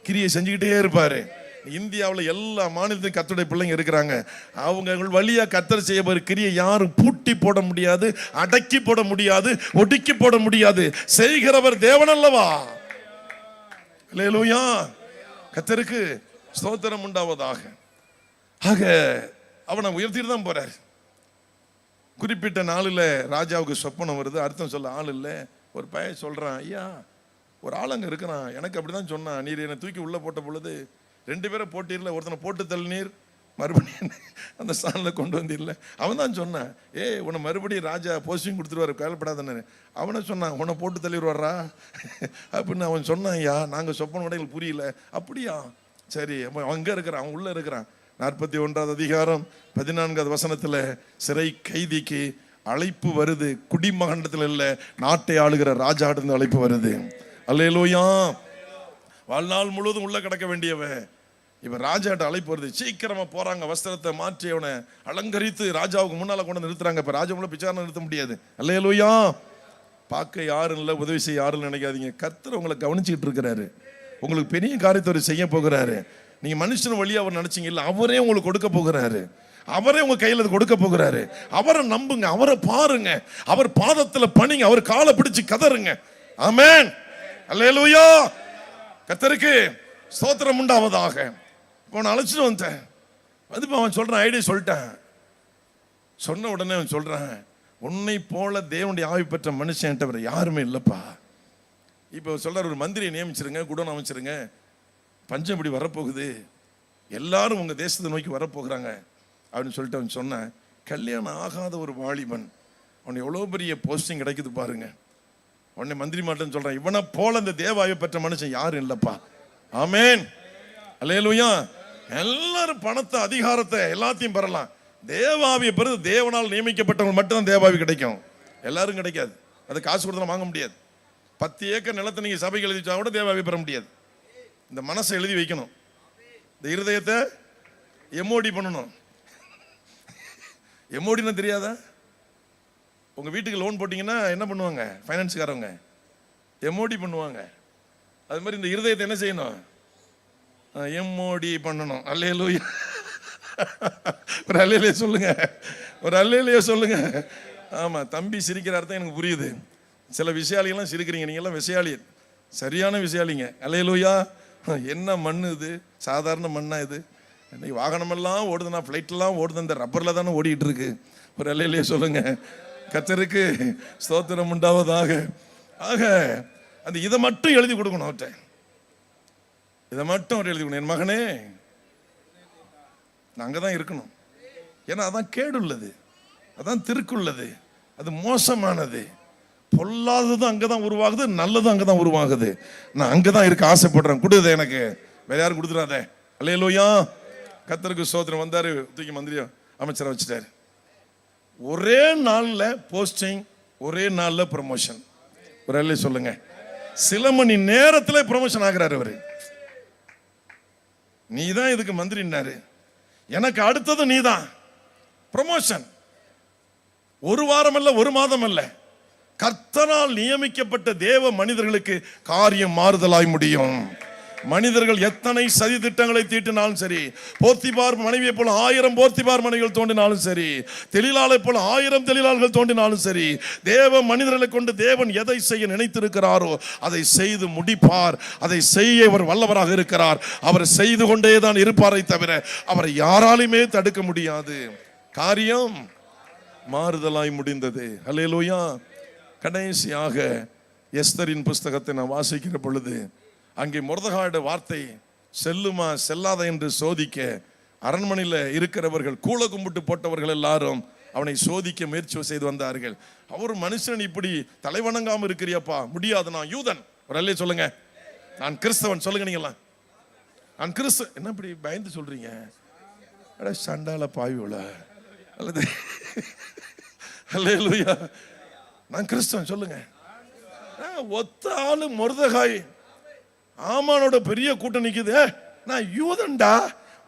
கிரியை செஞ்சுக்கிட்டே இருப்பாரு. இந்தியாவில் எல்லா மாநிலத்தையும் கர்த்தருடைய பிள்ளைங்க இருக்கிறாங்க. அவங்க வழியா கர்த்தர் செய்ய போற கிரியை யாரும் பூட்டி போட முடியாது, அடக்கி போட முடியாது, ஒடுக்கி போட முடியாது. செய்கிறவர் தேவன் அல்லவா? அல்லேலூயா. கர்த்தருக்கு ஸ்தோத்திரம் உண்டாவதாக. ஆக அவனை உயர்த்திட்டு தான் போறாரு. குறிப்பிட்ட நாளில் ராஜாவுக்கு சொப்பனம் வருது, அர்த்தம் சொல்ல ஆள் இல்லை. ஒரு பையன் சொல்றான், ஐயா ஒரு ஆள் அங்கே இருக்கிறான், எனக்கு அப்படிதான் சொன்னான், நீர் என்னை தூக்கி உள்ள போட்ட பொழுது 2 பேரை போட்டிடல, ஒருத்தனை போட்டு தள்ளினீர், மறுபடியும் அந்த ஸ்தானில் கொண்டு வந்திரல. அவன் தான் சொன்னான், உன்னை மறுபடியும் ராஜா போஸ்டிங் கொடுத்துருவாரு, கவலைப்படாதானே. அவனை சொன்னான், உன்னை போட்டு தள்ளிடுவாரா அப்படின்னு அவன் சொன்னான். ஐயா நாங்கள் சொப்பன கூட எங்களுக்கு புரியல. அப்படியா, சரி. அவன் அங்கே இருக்கிறான், அவன் உள்ளே இருக்கிறான். 41 அதிகாரம் 14 வசனத்துல சிறை கைதிக்கு அழைப்பு வருது. குடிமகண்டத்தில் இல்ல, நாட்டை ஆளுகிற ராஜாட்டிருந்து அழைப்பு வருது. அல்லேலூயா. வாழ்நாள் முழுவதும் உள்ள கிடக்க வேண்டியவன் இப்ப ராஜாட்ட அழைப்பு வருது. சீக்கிரமா போறாங்க, வஸ்திரத்தை மாற்றி அவனை அலங்கரித்து ராஜாவுக்கு முன்னால கொண்டு நிறுத்துறாங்க. இப்ப ராஜா முன்னால பிச்சாரணை நிறுத்த முடியாது. அல்லேலூயா. பார்க்க யாரும் இல்லை, உதவி செய்ய யாரும் நினைக்காதீங்க. கர்த்தர் உங்களை கவனிச்சுக்கிட்டு இருக்கிறாரு, உங்களுக்கு பெரிய காரியத்தை செய்ய போகிறாரு. நீங்க மனுஷன் வழியா அவர் நினைச்சீங்க இல்ல, அவரே உங்களுக்கு கொடுக்க போகிறாரு, அவரே உங்க கையில கொடுக்க போகிறாரு. அவரை நம்புங்க, அவரை பாருங்க, அவர் பாதத்துல பணிங்க, அவர் காலை பிடிச்சு கதறுங்க. ஆமென். அல்லேலூயா. கர்த்தருக்கு ஸ்தோத்திரம் உண்டாவதாக. இப்போ நான் அழைச்சிட்டு வந்தேன், வந்து அவன் சொல்றான், ஐடியா சொல்லிட்டேன். சொன்ன உடனே அவன் சொல்றான், உன்னை போல தேவனுடைய ஆவி பெற்ற மனுஷன் யாருமே இல்லப்பா. இப்போ சொல்றாரு, ஒரு மந்திரியை நியமிச்சிருங்க, குடோன் அமைச்சிருங்க, பஞ்சம் இப்படி வரப்போகுது, எல்லாரும் உங்க தேசத்தை நோக்கி வரப்போகிறாங்க அப்படின்னு சொல்லிட்டு அவன் சொன்னான். கல்யாணம் ஆகாத ஒரு வாலிபன், அவன் எவ்வளோ பெரிய போஸ்டிங் கிடைக்குது பாருங்க. உடனே மந்திரி மாட்டேன்னு சொல்றான், இவனை போல இந்த தேவாயை பெற்ற மனுஷன் யாரும் இல்லப்பா. ஆமென். அல்லேலூயா. எல்லாரும் பணத்தை, அதிகாரத்தை எல்லாத்தையும் பெறலாம், தேவாவியை பெறுது தேவனால் நியமிக்கப்பட்டவங்க மட்டும்தான் தேவாவி கிடைக்கும், எல்லாரும் கிடைக்காது. அது காசு கொடுத்தா வாங்க முடியாது. 10 ஏக்கர் நிலத்தை நீங்க சபைக்கு எழுதி வச்சா கூட தேவாவி பெற முடியாது. இந்த மனசை எழுதி வைக்கணும், இந்த இருதயத்தை எம்ஓடி பண்ணணும். எம்ஓடின்னு தெரியாதா? உங்க வீட்டுக்கு லோன் போட்டீங்கன்னா என்ன பண்ணுவாங்க ஃபைனான்ஸ்காரவங்க? எம்ஓடி பண்ணுவாங்க. அது மாதிரி இந்த இருதயத்தை என்ன செய்யணும்? எம்ஓடி பண்ணணும். அல்லேலூயா. ஒரு அல்லேலூயா சொல்லுங்க, ஒரு அல்லேலூயா சொல்லுங்க. ஆமா, தம்பி சிரிக்கிற அர்த்தம் எனக்கு புரியுது. சில விஷயாலிகள்லாம் சிரிக்கிறீங்க, நீங்கெல்லாம் விஷயாளி, சரியான விஷயாளிங்க. அல்லேலூயா. என்ன மண்ணு இது? சாதாரண மண்ணா இது? இன்னைக்கு வாகனமெல்லாம் ஓடுதுன்னா, ஃப்ளைட்லாம் ஓடுது, இந்த ரப்பரில் தானே ஓடிட்டு இருக்கு. ஒரு அல்லேலூயா சொல்லுங்க. கர்த்தருக்கு ஸ்தோத்திரம் உண்டாவதாக. ஆக அந்த இதை மட்டும் எழுதி கொடுக்கணும் அவர்கிட்ட, இதை மட்டும் அவர் எழுதி கொடுக்கணும். என் மகனே, நான் அங்கதான் இருக்கணும். ஏன்னா அதான் கேடுள்ளது, அதான் திருக்குள்ளது, அது மோசமானது, பொல்லாதது அங்கதான் உருவாகுது, நல்லது அங்கதான் உருவாகுது. நான் அங்கதான் இருக்க ஆசைப்படுறேன், கொடுது எனக்கு, வேற யாரும் கொடுத்துடாத. அல்லேலூயா. கர்த்தருக்கு ஸ்தோத்திரம். வந்தாரு, தூக்கி மந்திரியா அமைச்சரை வச்சுட்டாரு. ஒரே நாள்ல போஸ்டிங், ஒரே நாள்ல ப்ரமோஷன். ஒரு அல்லே சொல்லுங்க. சில மணி நேரத்துல ப்ரமோஷன் ஆகிறாரு அவரு. நீதான் இதுக்கு மந்திரினாரு, எனக்கு அடுத்தது நீதான். ப்ரமோஷன். ஒரு வாரம் அல்ல, ஒரு மாதம் அல்ல, கர்த்தரால் நியமிக்கப்பட்ட தேவ மனிதர்களுக்கு காரியம் மாறுதலாய் முடியும். மனிதர்கள் எத்தனை சதி திட்டங்களை தீட்டினாலும் சரி, போர்த்திபார் மனைவியை போல 1000 போர்த்திபார் மனைவிகள் தோன்றினாலும் சரி, தெளிலாளை போல 1000 தெளிலாளர்கள் தோன்றினாலும் சரி, தேவ மனிதர்களை கொண்டு தேவன் எதை செய்ய நினைத்திருக்கிறாரோ அதை செய்து முடிப்பார். அதை செய்ய அவர் வல்லவராக இருக்கிறார். அவர் செய்து கொண்டே தான் இருப்பாரை தவிர அவரை யாராலுமே தடுக்க முடியாது. காரியம் மாறுதலாய் முடிந்தது. அல்லேலூயா. கடைசியாக எஸ்தரின் புஸ்தகத்தை நான் வாசிக்கிற பொழுது அங்கே மொர்தெகாயுடைய வார்த்தை செல்லுமா செல்லாத என்று சோதிக்க அரண்மனையில் இருக்கிறவர்கள் கூள கும்பிட்டு போட்டவர்கள் எல்லாரும் அவனை சோதிக்க முயற்சி செய்து வந்தார்கள். அவர் மனுஷன் இப்படி தலைவணங்காம இருக்கிறியப்பா, முடியாது, நான் யூதன். ஒரு அல்லே சொல்லுங்க. நான் கிறிஸ்தவன் சொல்லுங்க. நீங்களாம் நான் கிறிஸ்து என்ன இப்படி பயந்து சொல்றீங்க? சண்டால பாயுல அல்லது அல்லேலூயா, நான் கிறிஸ்தவன் சொல்லுங்க. ஒத்த ஆளு மொர்தெகாய் ஆமானோட பெரிய கூட்டம் நிக்குது. நான் யூதன்டா,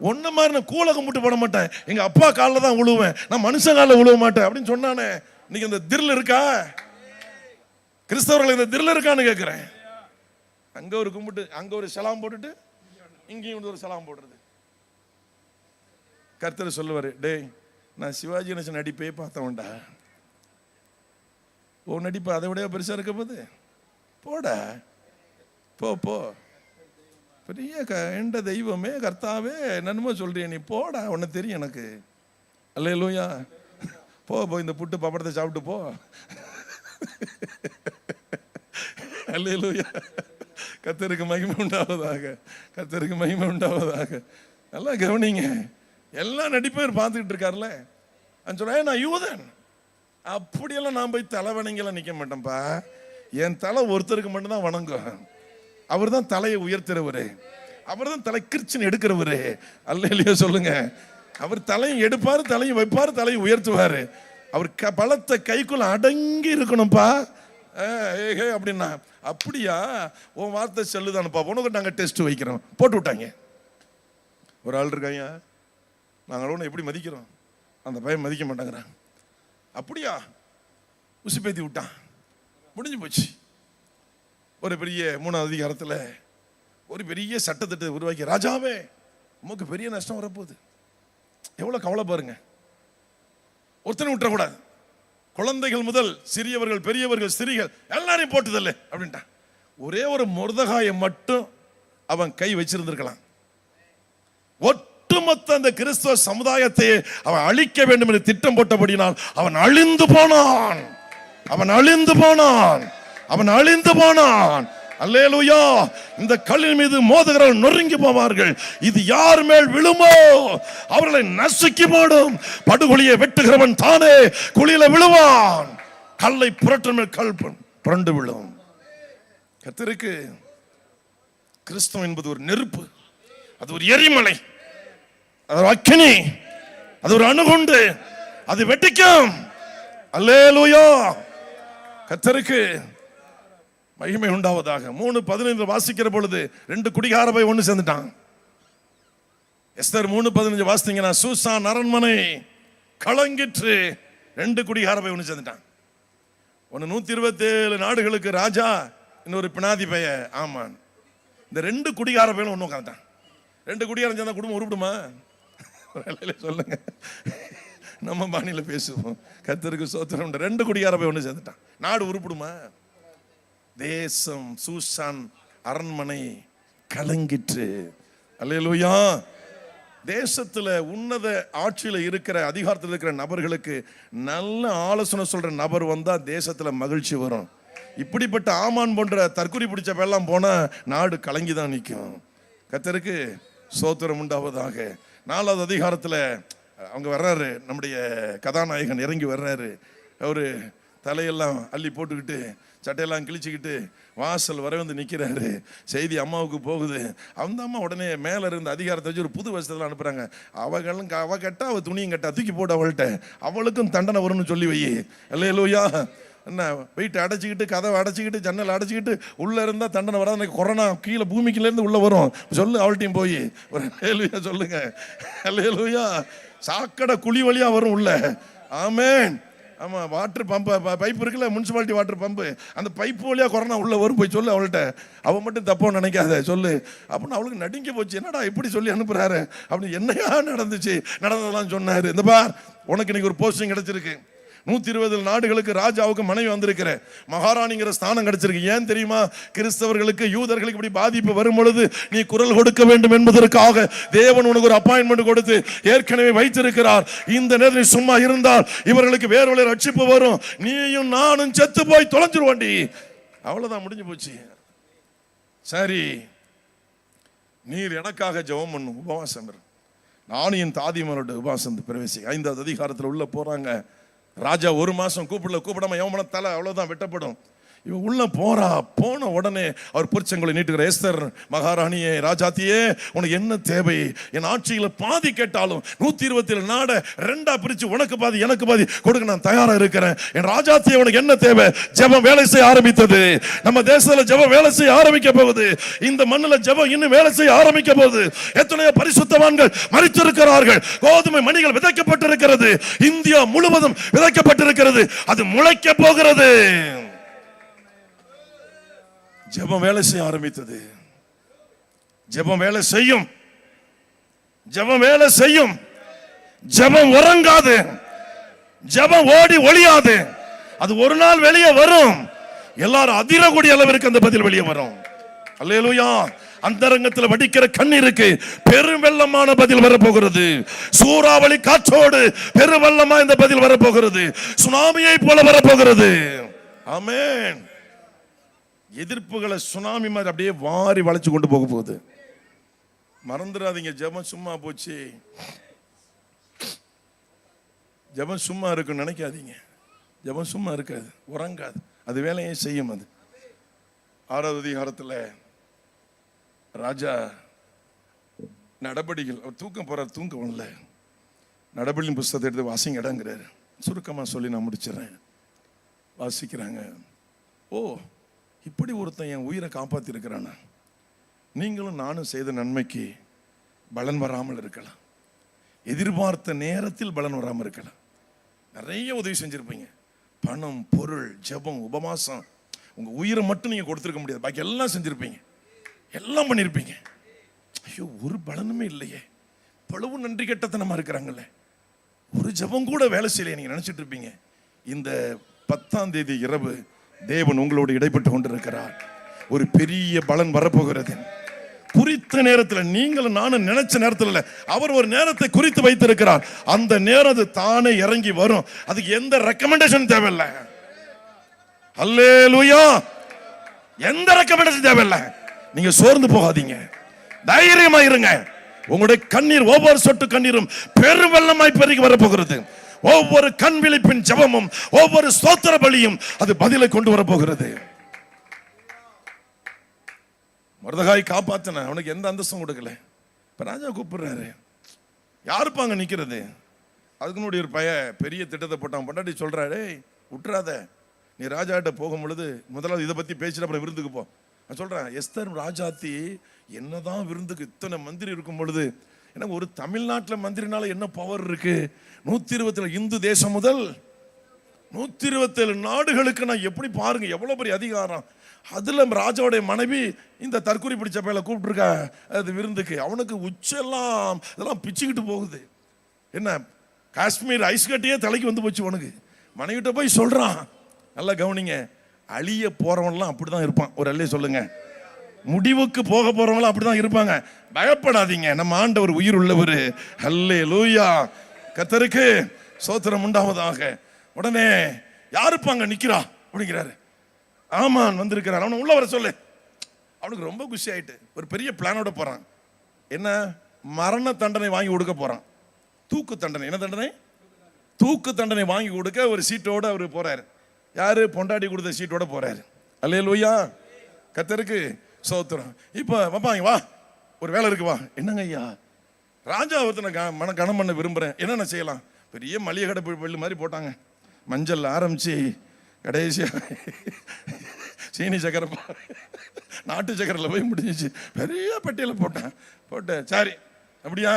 ஒன்ன மாதிரி நான் கூல கும்பிட்டு போட மாட்டேன், எங்க அப்பா காலில் தான் விழுவேன், நான் மனுஷன் காலில் விழுவ மாட்டேன் அப்படின்னு சொன்னானே. இன்னைக்கு இந்த திரில் இருக்கா? கிறிஸ்தவர்கள் இந்த திரில் இருக்கான்னு கேட்கிறேன். அங்க ஒரு கும்பிட்டு அங்க ஒரு சலாம் போட்டுட்டு இங்கேயும் ஒரு சலாம் போடுறது. கர்த்தர் சொல்லுவாரு, டேய் நான் சிவாஜி கணேசன் நடிப்பே பார்த்தவன்டா, ஓ நடிப்பு அதை விட பெருசா இருக்க போது, போடா போ போ, பெரிய எந்த தெய்வமே கர்த்தாவே என்னமோ சொல்றிய, நீ போடா, உன்னை தெரியும் எனக்கு. அல்லேலூயா. போ போ, இந்த புட்டு பப்படத்தை சாப்பிட்டு போ. அல்லேலூயா. கர்த்தருக்கு மகிமை உண்டாவதாக, கர்த்தருக்கு மகிமை உண்டாவதாக. நல்லா கவனிங்க. எல்லா நடிப்பேர் பார்த்துக்கிட்டு இருக்காருல்ல. சொல்றேன் நான் யூதன், அப்படியெல்லாம் நான் போய் தலை வணங்கலாம் நிற்க மாட்டேன்ப்பா. என் தலை ஒருத்தருக்கு மட்டும்தான் வணங்கும். அவர் தான் தலையை உயர்த்துறவரு, அவர் தான் தலை கிறிஸ்டின் எடுக்கிறவரு. அல்லேலூயா சொல்லுங்க. அவர் தலையும் எடுப்பாரு, தலையும் வைப்பாரு, தலையும் உயர்த்துவாரு. அவர் பலத்தை கைக்குள்ள அடங்கி இருக்கணும்ப்பா. அப்படின்னா அப்படியா உன் வார்த்தை செல்லுதானுப்பா, உனக்கு நாங்கள் டெஸ்ட் வைக்கிறோம் போட்டு விட்டாங்க. ஒரு ஆள் இருக்காங்க, நாங்கள் ஒன்று எப்படி மதிக்கிறோம், அந்த பையன் மதிக்க மாட்டாங்கிறான். அப்படியா உசுப்பேத்தி விட்டான், முடிஞ்சு போச்சு. ஒரு பெரிய 3வது அதிகாரத்தில் ஒரு பெரிய சட்டத்திட்ட உருவாக்கி, ராஜாவே உமக்கு பெரிய நஷ்டம் வரப்போகுது, எவ்வளோ கவலை பாருங்க, ஒருத்தனை விட்டுறக்கூடாது, குழந்தைகள் முதல் சிறியவர்கள் பெரியவர்கள் ஸ்திரீகள் எல்லாரையும் போட்டுதல்ல அப்படின்ட்டான். ஒரே ஒரு மொர்தெகாயை மட்டும் அவன் கை வச்சிருந்திருக்கலாம், ஒட்டுமொத்த அந்த கிறிஸ்தவ சமுதாயத்தை அவன் அழிக்க வேண்டும் என்று திட்டம் போட்டபடினால் அவன் அழிந்து போனான், அவன் அழிந்து போனான், அவன் அழிந்து போனான். அல்லேலூயா. இந்த கல்லின் மீது மோதுகிறவர்கள் நொறுங்கி போவார்கள், இது யார் மேல் விழுமோ அவர்களை நசுக்கி போடும். படுகொலியை வெட்டுகிறவன் தானே குழியில விழுவான், கல்லை புரட்டும் மேல் கல் புரண்டு விழும். கர்த்தருக்கு கிறிஸ்தவம் என்பது ஒரு நெருப்பு, அது ஒரு எரிமலை, அது ஒரு அக்கினி, அது ஒரு அணுகுண்டு, அது வெட்டிக்கும். அல்லேலூயா. கர்த்தருக்கு மகிமை உண்டாவதாக. 3:15 வாசிக்கிற பொழுது 2 குடிகார போய் ஒன்று சேர்ந்துட்டான். எஸ்தர் 3:15 வாசித்தீங்கன்னா, சூசான் அரண்மனை கலங்கிற்று, 2 குடிகார போய் ஒன்று சேர்ந்துட்டான். ஒன்று 127 நாடுகளுக்கு ராஜா, இன்னொரு பினாதி பைய ஆமான். இந்த 2 குடிகார பையனும் ஒன்று உட்காந்துட்டான். 2 குடிகாரம் சேர்ந்தா குடும்பம் உருப்பிடுமா? சொல்லுங்க, நம்ம பாணியில பேசுவோம். கர்த்தருக்கு ஸ்தோத்திரம். 2 குடிகார போய் ஒன்று சேர்ந்துட்டான், நாடு உருப்பிடுமா? தேசம் சூசான் அரண்மனை கலங்கிற்று. அல்லேலூயா. தேசத்துல உன்னத ஆட்சியில இருக்கிற அதிகாரத்தில் இருக்கிற நபர்களுக்கு நல்ல ஆலோசனை சொல்ற நபர் வந்தா தேசத்துல மகிழ்ச்சி வரும். இப்படிப்பட்ட ஆமான் போன்ற தற்குறி பிடிச்ச வெள்ளம் போனா நாடு கலங்கிதான் நிற்கும். கர்த்தருக்கு ஸ்தோத்திரம் உண்டாவதாக. 4வது அதிகாரத்துல அவங்க வர்றாரு, நம்முடைய கதாநாயகன் இறங்கி வர்றாரு. அவரு தலையெல்லாம் அள்ளி போட்டுக்கிட்டு சட்டையெல்லாம் கிழிச்சுக்கிட்டு வாசல் வர வந்து நிற்கிறாரு. செய்தி அம்மாவுக்கு போகுது. அந்த அம்மா உடனே மேலே இருந்த அதிகாரத்தை வச்சு ஒரு புது வசதியெல்லாம் அனுப்புகிறாங்க. அவ கட்டா அவள் துணியும் கட்டா தூக்கி போட்டு அவள்கிட்ட, அவளுக்கும் தண்டனை வரும்னு சொல்லி வை. அல்லேலூயா. என்ன வீட்டை அடைச்சிக்கிட்டு கதவை அடைச்சிக்கிட்டு ஜன்னல் அடைச்சிக்கிட்டு உள்ளே இருந்தால் தண்டனை வராது, கொரோனா கீழே பூமிக்குலேருந்து உள்ளே வரும் சொல்லு அவள்கிட்டையும் போய் ஒரு அல்லேலூயா சொல்லுங்க. அல்லேலூயா. சாக்கடை குழி வழியாக வரும் உள்ள. ஆமென். ஆமாம், வாட்டர் பம்பு பைப் இருக்குல்ல, முனிசிபாலிட்டி வாட்டர் பம்பு, அந்த பைப்பு வழியாக கொரோனா உள்ள வரும் போய் சொல்லு அவள்கிட்ட. அவன் மட்டும் தப்போ நினைக்காத சொல்லு அப்படின்னு. அவளுக்கு நடுங்கி போச்சு, என்னடா இப்படி சொல்லி அனுப்புறாரு அப்படின்னு. என்னையா நடந்துச்சு, நடந்ததெல்லாம் சொன்னாரு. இந்த பார், உனக்கு இன்னைக்கு ஒரு போஸ்டிங் கிடைச்சிருக்கு, 120 நாடுகளுக்கு ராஜாவுக்கு மனைவி வந்திருக்கிற மகாராணிங்கிற ஸ்தானம் கிடைச்சிருக்கு. ஏன் தெரியுமா? கிறிஸ்தவர்களுக்கு யூதர்களுக்கு இப்படி பாதிப்பு வரும் பொழுது நீ குரல் கொடுக்க வேண்டும் என்பதற்காக தேவன் உனக்கு ஒரு அப்பாயின்மெண்ட் கொடுத்து ஏற்கனவே வைத்திருக்கிறார். இந்த நேரத்தில் சும்மா இருந்தால் இவர்களுக்கு வேற ஒரு ரட்சிப்பு வரும். நீயும் நானும் செத்து போய் தொலைஞ்சிருவாண்டி. அவ்வளவுதான், முடிஞ்சு போச்சு. சரி, நீர் எனக்காக ஜெபம் பண்ணும், உபவாசம் இரு. நானும் என் தாதிமாரோட உபவாசம் பிரவேசி 5வது அதிகாரத்தில் உள்ள போறாங்க. ராஜா 1 மாசம் கூப்பிடாம எவன தலை அவ்வளவுதான் வெட்டப்படும். இவன் உள்ள போன உடனே அவர் புருஷங்களை நீட்டுகிற, எஸ்தர் மகாராணியே, ராஜாத்தியே, உனக்கு என்ன தேவை? என் ஆட்சியில பாதி கேட்டாலும் 127 நாடை 2ஆ பிரிச்சு உனக்கு பாதி எனக்கு பாதி கொடுக்க நான் தயாரா இருக்கிறேன். என் ராஜாத்தியே, உனக்கு என்ன தேவை? ஜெபம் வேலை செய்ய ஆரம்பித்தது. நம்ம தேசத்துல ஜெபம் வேலை செய்ய ஆரம்பிக்க போகுது. இந்த மண்ணுல ஜெபம் இன்னும் வேலை செய்ய ஆரம்பிக்க போகுது. எத்தனையோ பரிசுத்தவான்கள் மரித்திருக்கிறார்கள். கோதுமை மணிகள் விதைக்கப்பட்டிருக்கிறது. இந்தியா முழுவதும் விதைக்கப்பட்டிருக்கிறது. அது முளைக்க போகிறது. ஜெபம் வேலை செய்ய ஆரம்பித்தது. ஜெபம் வேலை செய்யும். ஜெபம் வேலை செய்யும். ஜெபம் உறங்காது. ஜெபம் ஓடி ஒளியாது. அது ஒரு நாள் வெளியே வரும். எல்லாரும் அதிரக்கூடிய அளவிற்கு அந்த பதில் வெளியே வரும். அல்லேலூயா. அந்தரங்கத்தில் வடிக்கிற கண்ணீருக்கு பெரும் வெள்ளமான பதில் வரப்போகிறது. சூறாவளி காற்றோடு பெரும் வெள்ளமா இந்த பதில் வரப்போகிறது. சுனாமியை போல வரப்போகிறது. ஆமென். எதிர்ப்புகளை சுனாமி மாதிரி அப்படியே வாரி வளைச்சு கொண்டு போக போகுது. மறந்துடாதீங்க, ஜெபம் சும்மா போச்சு, ஜெபம் சும்மா இருக்குன்னு நினைக்காதீங்க. ஜெபம் சும்மா இருக்காது, உறங்காது, அது வேலையே செய்யும். அது 6வது அதிகாரத்தில் ராஜா நடபடிகள், அவர் தூக்கம் போறார், தூக்கம் இல்லை. நடபடியின் புஸ்தகத்தை எடுத்து வாசிங்க இடங்கிறாரு. சுருக்கமாக சொல்லி நான் முடிச்சிடறேன். வாசிக்கிறாங்க. ஓ, இப்படி ஒருத்தன் என் உயிரை காப்பாற்றி இருக்கிறானா? நீங்களும் நானும் செய்த நன்மைக்கு பலன் வராமல் இருக்கலாம். எதிர்பார்த்த நேரத்தில் பலன் வராமல் இருக்கலாம். நிறைய உதவி செஞ்சிருப்பீங்க. பணம், பொருள், ஜெபம், உபவாசம். உங்க உயிரை மட்டும் நீங்க கொடுத்துருக்க முடியாது, பாக்கி எல்லாம் செஞ்சிருப்பீங்க, எல்லாம் பண்ணிருப்பீங்க. ஐயோ, ஒரு பலனுமே இல்லையே, பழுவு நன்றி கெட்டத்தனமா இருக்கிறாங்கல்ல, ஒரு ஜெபம் கூட வேலை செய்யலையே நீங்க நினைச்சிட்டு இருப்பீங்க. இந்த 10ஆம் தேதி இரவு தேவன் உங்களோடு இடைப்பட்டு கொண்டிருக்கிறார். ஒரு பெரிய பலன் வரப்போகிறது. குறித்த நேரத்தில், நீங்களும் நானும் நினைச்ச நேரத்தில் இல்ல, அவர் ஒரு நேரத்தை குறித்து வைத்திருக்கிறார். அந்த நேரம் தானே இறங்கி வரும். அதுக்கு எந்த ரெக்கமெண்டேஷன் தேவையில்லை. அல்லேலூயா. எந்த ரெக்கமெண்டேஷன் தேவையில்லை. நீங்க சோர்ந்து போகாதீங்க, தைரியமா இருங்க. உங்களுடைய கண்ணீர், ஒவ்வொரு சொட்டு கண்ணீரும் பெரும் வெள்ளமாய் பெருகி வரப்போகிறது. ஒவ்வொரு கண் விழிப்பின் ஜெபமும், ஒவ்வொரு ஸ்தோத்திர பலியும் அது பதிலை கொண்டு வரப்போகிறது. மொர்தெகாய் காப்பாத்தின, அவனுக்கு எந்த அந்தஸ்தும் கொடுக்கல. இப்ப ராஜா கூப்பிடுறாரு, யாருப்பாங்க நிக்கிறது? அதுக்குன்னு ஒரு பெரிய திட்டத்தை போட்டான். பொண்டாட்டி சொல்றாரு, விட்டுறாத, நீ ராஜா கிட்ட போகும் பொழுது முதலாவது இதை பத்தி பேசிட்டு அப்புறம் விருந்துக்கு போ. நான் சொல்றேன், எஸ்தர் ராஜாத்தி என்னதான் விருந்துக்கு இத்தனை மந்திரி இருக்கும் பொழுது, எனக்கு ஒரு தமிழ்நாட்டில் மந்திரினால என்ன பவர் இருக்கு? 127 இந்து தேசம் முதல் 127 நாடுகளுக்கு நான் எப்படி, பாருங்க எவ்வளவு பெரிய அதிகாரம். அதுல ராஜாவுடைய மனைவி இந்த தற்கொலை பிடிச்ச பேல கூப்பிட்டுருக்கா அது விருந்துக்கு. அவனுக்கு உச்செல்லாம் இதெல்லாம் பிச்சுக்கிட்டு போகுது. என்ன, காஷ்மீர் ஐஸ் கட்டியே தலைக்கு வந்து போச்சு உனக்கு. மனைவிட்ட போய் சொல்றான். நல்லா கவனிங்க, அழிய போறவன்லாம் அப்படிதான் இருப்பான். ஒரு அல்லே சொல்லுங்க. முடிவுக்கு போக போறவங்களும் அப்படிதான் இருப்பாங்க. பயப்படாதீங்க, நம்ம ஆண்டவர் உயிர் உள்ளவர். அல்லேலூயா. கர்த்தருக்கு ஸ்தோத்திரம் உண்டாவதாக. உடனே யாருப்பாங்க நிக்கிறா அப்படிங்கிறாரு. ஆமான் வந்திருக்கிறார், அவனை உள்ள வர சொல்லு. அவனுக்கு ரொம்ப குஷி ஆயிட்டு ஒரு பெரிய பிளானோட போறான். என்ன, மரண தண்டனை வாங்கி கொடுக்க போறான். தூக்கு தண்டனை. என்ன தண்டனை? தூக்கு தண்டனை வாங்கி கொடுக்க ஒரு சீட்டோட அவரு போறாரு. யாரு? பொண்டாட்டி கொடுத்த சீட்டோட போறாரு. அல்லேலூயா. கர்த்தருக்கு ஸ்தோத்திரம். இப்போ வாப்பாங்க, வா, ஒரு வேலை இருக்கு, வா. என்னங்க ஐயா? ராஜா ஒருத்தனை கனம் பண்ண விரும்புறேன், என்னென்ன செய்யலாம்? பெரிய மளிகை கடை பள்ளி மாதிரி போட்டாங்க. மஞ்சள் ஆரம்பிச்சு கடைசியா சீனி சக்கரை, நாட்டு சக்கரையில் போய் முடிஞ்சிச்சு. பெரிய பட்டியலை போட்டேன். சரி, அப்படியா?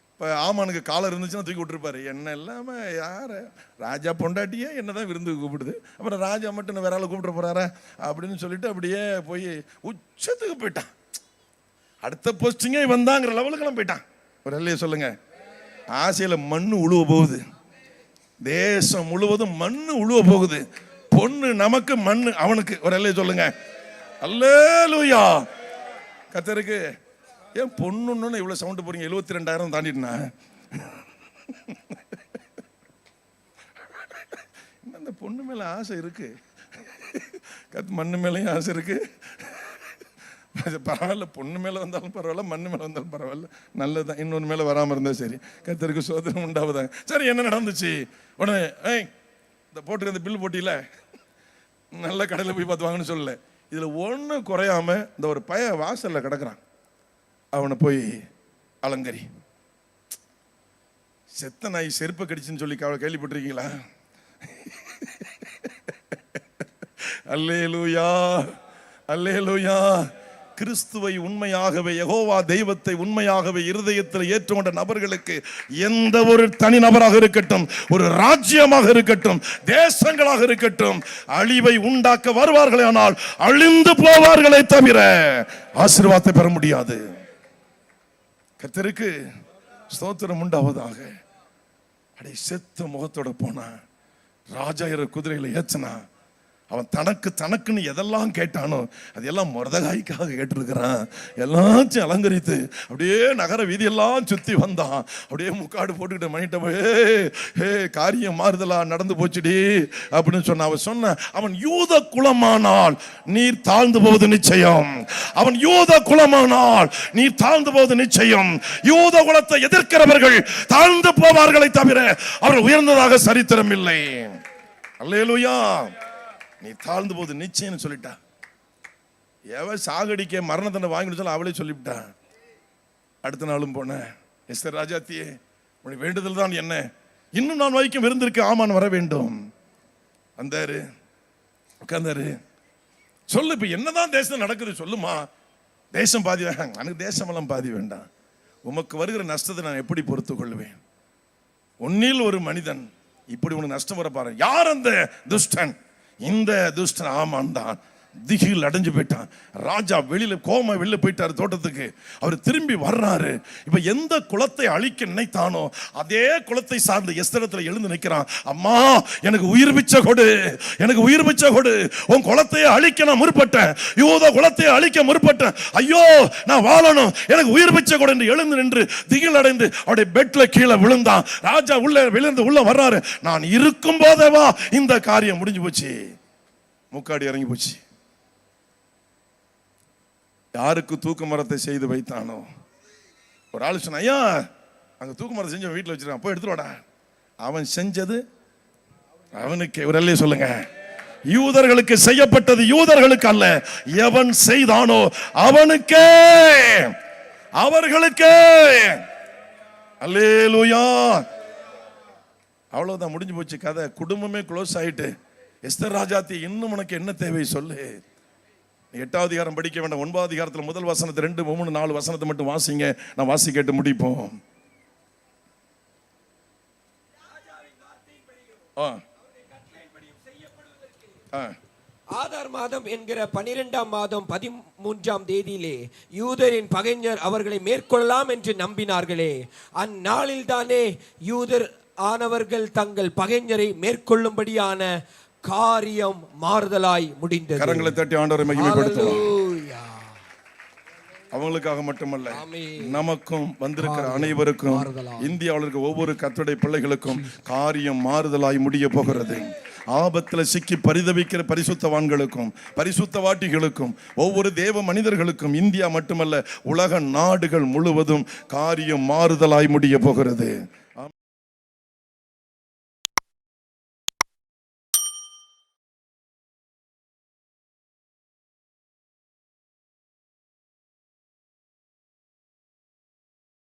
இப்போ ஆமானுக்கு காலம் இருந்துச்சுன்னா தூக்கி விட்டுருப்பாரு. என்ன இல்லாமல் யார் ராஜா பொண்டாட்டியே என்னதான் விருந்துக்கு கூப்பிடுது, அப்புறம் ராஜா மட்டும் வேற ஆளை கூப்பிட்டு போறாரா அப்படின்னு சொல்லிட்டு அப்படியே போய் உச்சத்துக்கு போயிட்டான். அடுத்த போஸ்டிங்கே வந்தாங்கிற லெவலுக்கெல்லாம் போயிட்டான். ஒரு இல்லையே சொல்லுங்க. ஆசையில் மண்ணு உழுவ போகுது. தேசம் முழுவதும் மண்ணு உழுவ போகுது. பொண்ணு நமக்கு, மண்ணு அவனுக்கு. ஒரு அல்லே சொல்லுங்க. அல்லேலூயா. கர்த்தருக்கு. ஏன் பொண்ணுன்னு இவ்வளவு சவுண்ட் போறீங்க? 72,000 தாண்டிட்டுனா அந்த பொண்ணு மேல ஆசை இருக்கு, மண்ணு மேலேயும் ஆசை இருக்கு. பரவாயில்ல, பொண்ணு மேல வந்தாலும் பரவாயில்ல, மண்ணு மேல வந்தாலும் பரவாயில்ல, நல்லதுதான். இன்னொன்று மேல வராம இருந்தா சரி. கர்த்தருக்கு சோதனை உண்டாவதாங்க. சரி, என்ன நடந்துச்சு? உடனே இந்த போட்டுக்க அந்த பில் போட்டியில நல்ல கடையில் போய் பார்த்து வாங்கன்னு சொல்லல. இதுல ஒண்ணு குறையாம இந்த ஒரு பைய வாசல்ல கிடக்குறான். அவனை போய் அலங்கரி. செத்த நாய் செருப்பை கடிச்சுன்னு சொல்லி கேள்விப்பட்டிருக்கீங்களா? அல்லேலூயா, அல்லேலூயா. கிறிஸ்துவை உண்மையாகவே, யெகோவா தெய்வத்தை உண்மையாகவே இருதயத்தில் ஏற்றுக்கொண்ட நபர்களுக்கு, எந்த ஒரு தனி நபராக இருக்கட்டும், ஒரு ராஜ்யமாக இருக்கட்டும், தேசங்களாக இருக்கட்டும், அழிவை உண்டாக்க வருவார்களே, ஆனால் அழிந்து போவார்களே தவிர ஆசீர்வாதத்தை பெற முடியாது. கர்த்தருக்கு ஸ்தோத்திரம் உண்டாவதாக. அடே, செத்த முகத்தோட போனா ராஜா குதிரையில ஏச்சனா, அவன் தனக்குன்னு எதெல்லாம் கேட்டானோ அதெல்லாம் மொர்தெகாய்க்காக கேட்டிருக்கிறான். எல்லாத்தையும் அலங்கரித்து அப்படியே நகர வீதியெல்லாம் சுத்தி வந்தான். அப்படியே முக்காடு போட்டுக்கிட்ட மணிட்ட போய், காரியம் மாறுதலா நடந்து போச்சுடி அப்படின்னு சொன்ன. அவன் சொன்ன, அவன் யூத குலமானால் நீர் தாழ்ந்து போவது நிச்சயம். அவன் யூத குலமானால் நீர் தாழ்ந்து போவது நிச்சயம். யூத குலத்தை எதிர்க்கிறவர்கள் தாழ்ந்து போவார்களை தவிர அவர்கள் உயர்ந்ததாக சரித்திரம் இல்லை. அல்லேலூயா. நீ தாழ்ந்து போது நிச்சயம் சொல்லிட்டா. எவ சாகடிக்க மரண தண்டனை வாங்கி சொல்ல அவளே சொல்லிவிட்டா. அடுத்த நாளும் போன, எஸ்தர் ராஜாத்தியே, உன்னுடைய வேண்டுதல் தான் என்ன? இன்னும் நான் வரைக்கும் விருந்திருக்கு ஆமான் வர வேண்டும். வந்தாரு, உட்கார்ந்தாரு. சொல்லு, இப்ப என்னதான் தேசம் நடக்குது சொல்லுமா. தேசம் பாதி, எனக்கு தேசமெல்லாம் பாதி வேண்டாம். உமக்கு வருகிற நஷ்டத்தை நான் எப்படி பொறுத்து கொள்வேன்? ஒன்னில் ஒரு மனிதன் இப்படி உனக்கு நஷ்டம் வர பாரு. யார் அந்த துஷ்டன்? இந்த துஷ்டன் ஆமான் தான். திகில் அடைஞ்சு போயிட்டான். ராஜா வெளியில வெளில போயிட்டாரு தோட்டத்துக்கு. அவர் திரும்பி வர்றாரு. இப்ப எந்த குலத்தை அழிக்க நினைத்தானோ அதே குலத்தை சார்ந்த எஸ்தரத்துல எழுந்து நிற்கிறான். அம்மா, எனக்கு உயிர் பிச்சை கொடு, எனக்கு உயிர் பிச்சை கொடு. உன் குலத்தையே அழிக்க நான் முற்பட்டேன், யூத குலத்தையே அழிக்க முற்பட்டேன். ஐயோ, நான் வாழணும், எனக்கு உயிர் பிச்சை கொடு என்று எழுந்து நின்று திகில் அடைந்து அவருடைய பெட்ல கீழே விழுந்தான். ராஜா உள்ள வர்றாரு. நான் இருக்கும் போதேவா இந்த காரியம் முடிஞ்சு போச்சு. முக்காடி இறங்கி போச்சு. யாருக்கு தூக்கு மரத்தை செய்து வைத்தானோ, ஒரு ஆளு சொன்ன, ஐயா அங்க தூக்கு மரம் செஞ்சு வீட்டில் வச்சிருக்கான், போய் எடுத்துருவாடா. அவன் செஞ்சது அவனுக்கு. ஒரு அல்லே சொல்லுங்க. யூதர்களுக்கு செய்யப்பட்டது யூதர்களுக்கு அல்ல, எவன் செய்தானோ அவனுக்கே, அவர்களுக்கே. அல்லேலூயா. அவ்வளவுதான், முடிஞ்சு போச்சு கதை. குடும்பமே க்ளோஸ் ஆயிட்டு. எஸ்தர் ராஜாத்தி, இன்னும் உனக்கு என்ன தேவை சொல்லு. 8வது அதிகாரம் படிக்க வேண்டாம். 9வது அதிகாரத்தில் முதல் வசனத்தை 2, 3, 4 வசனத்தை மட்டும் வாசிங்க. நான் வாசி கேட்டு முடிப்போம். ஆதார் மாதம் என்கிற 12ஆம் மாதம் 13ஆம் தேதியிலே யூதரின் பகைஞர் அவர்களை மேற்கொள்ளலாம் என்று நம்பினார்களே, அந்நாளில் தானே யூதர் ஆனவர்கள் தங்கள் பகைஞரை மேற்கொள்ளும்படியான காரியம் மாறுதலாய் முடிந்தது. கரங்களை தட்டி ஆண்டவரை மகிமைப்படுத்துவோம். அவங்களுக்காக மட்டுமல்ல, நமக்கும் வந்திருக்கிற அனைவருக்கும், இந்தியாவில் இருக்க ஒவ்வொரு கர்த்தருடைய பிள்ளைகளுக்கும் காரியம் மாறுதலாய் முடிய போகிறது. ஆபத்தில் சிக்கி பரிதவிக்கிற பரிசுத்தவான்களுக்கும் பரிசுத்தவாட்டிகளுக்கும் ஒவ்வொரு தேவ மனிதர்களுக்கும் இந்தியா மட்டுமல்ல உலக நாடுகள் முழுவதும் காரியம் மாறுதலாய் முடிய போகிறது.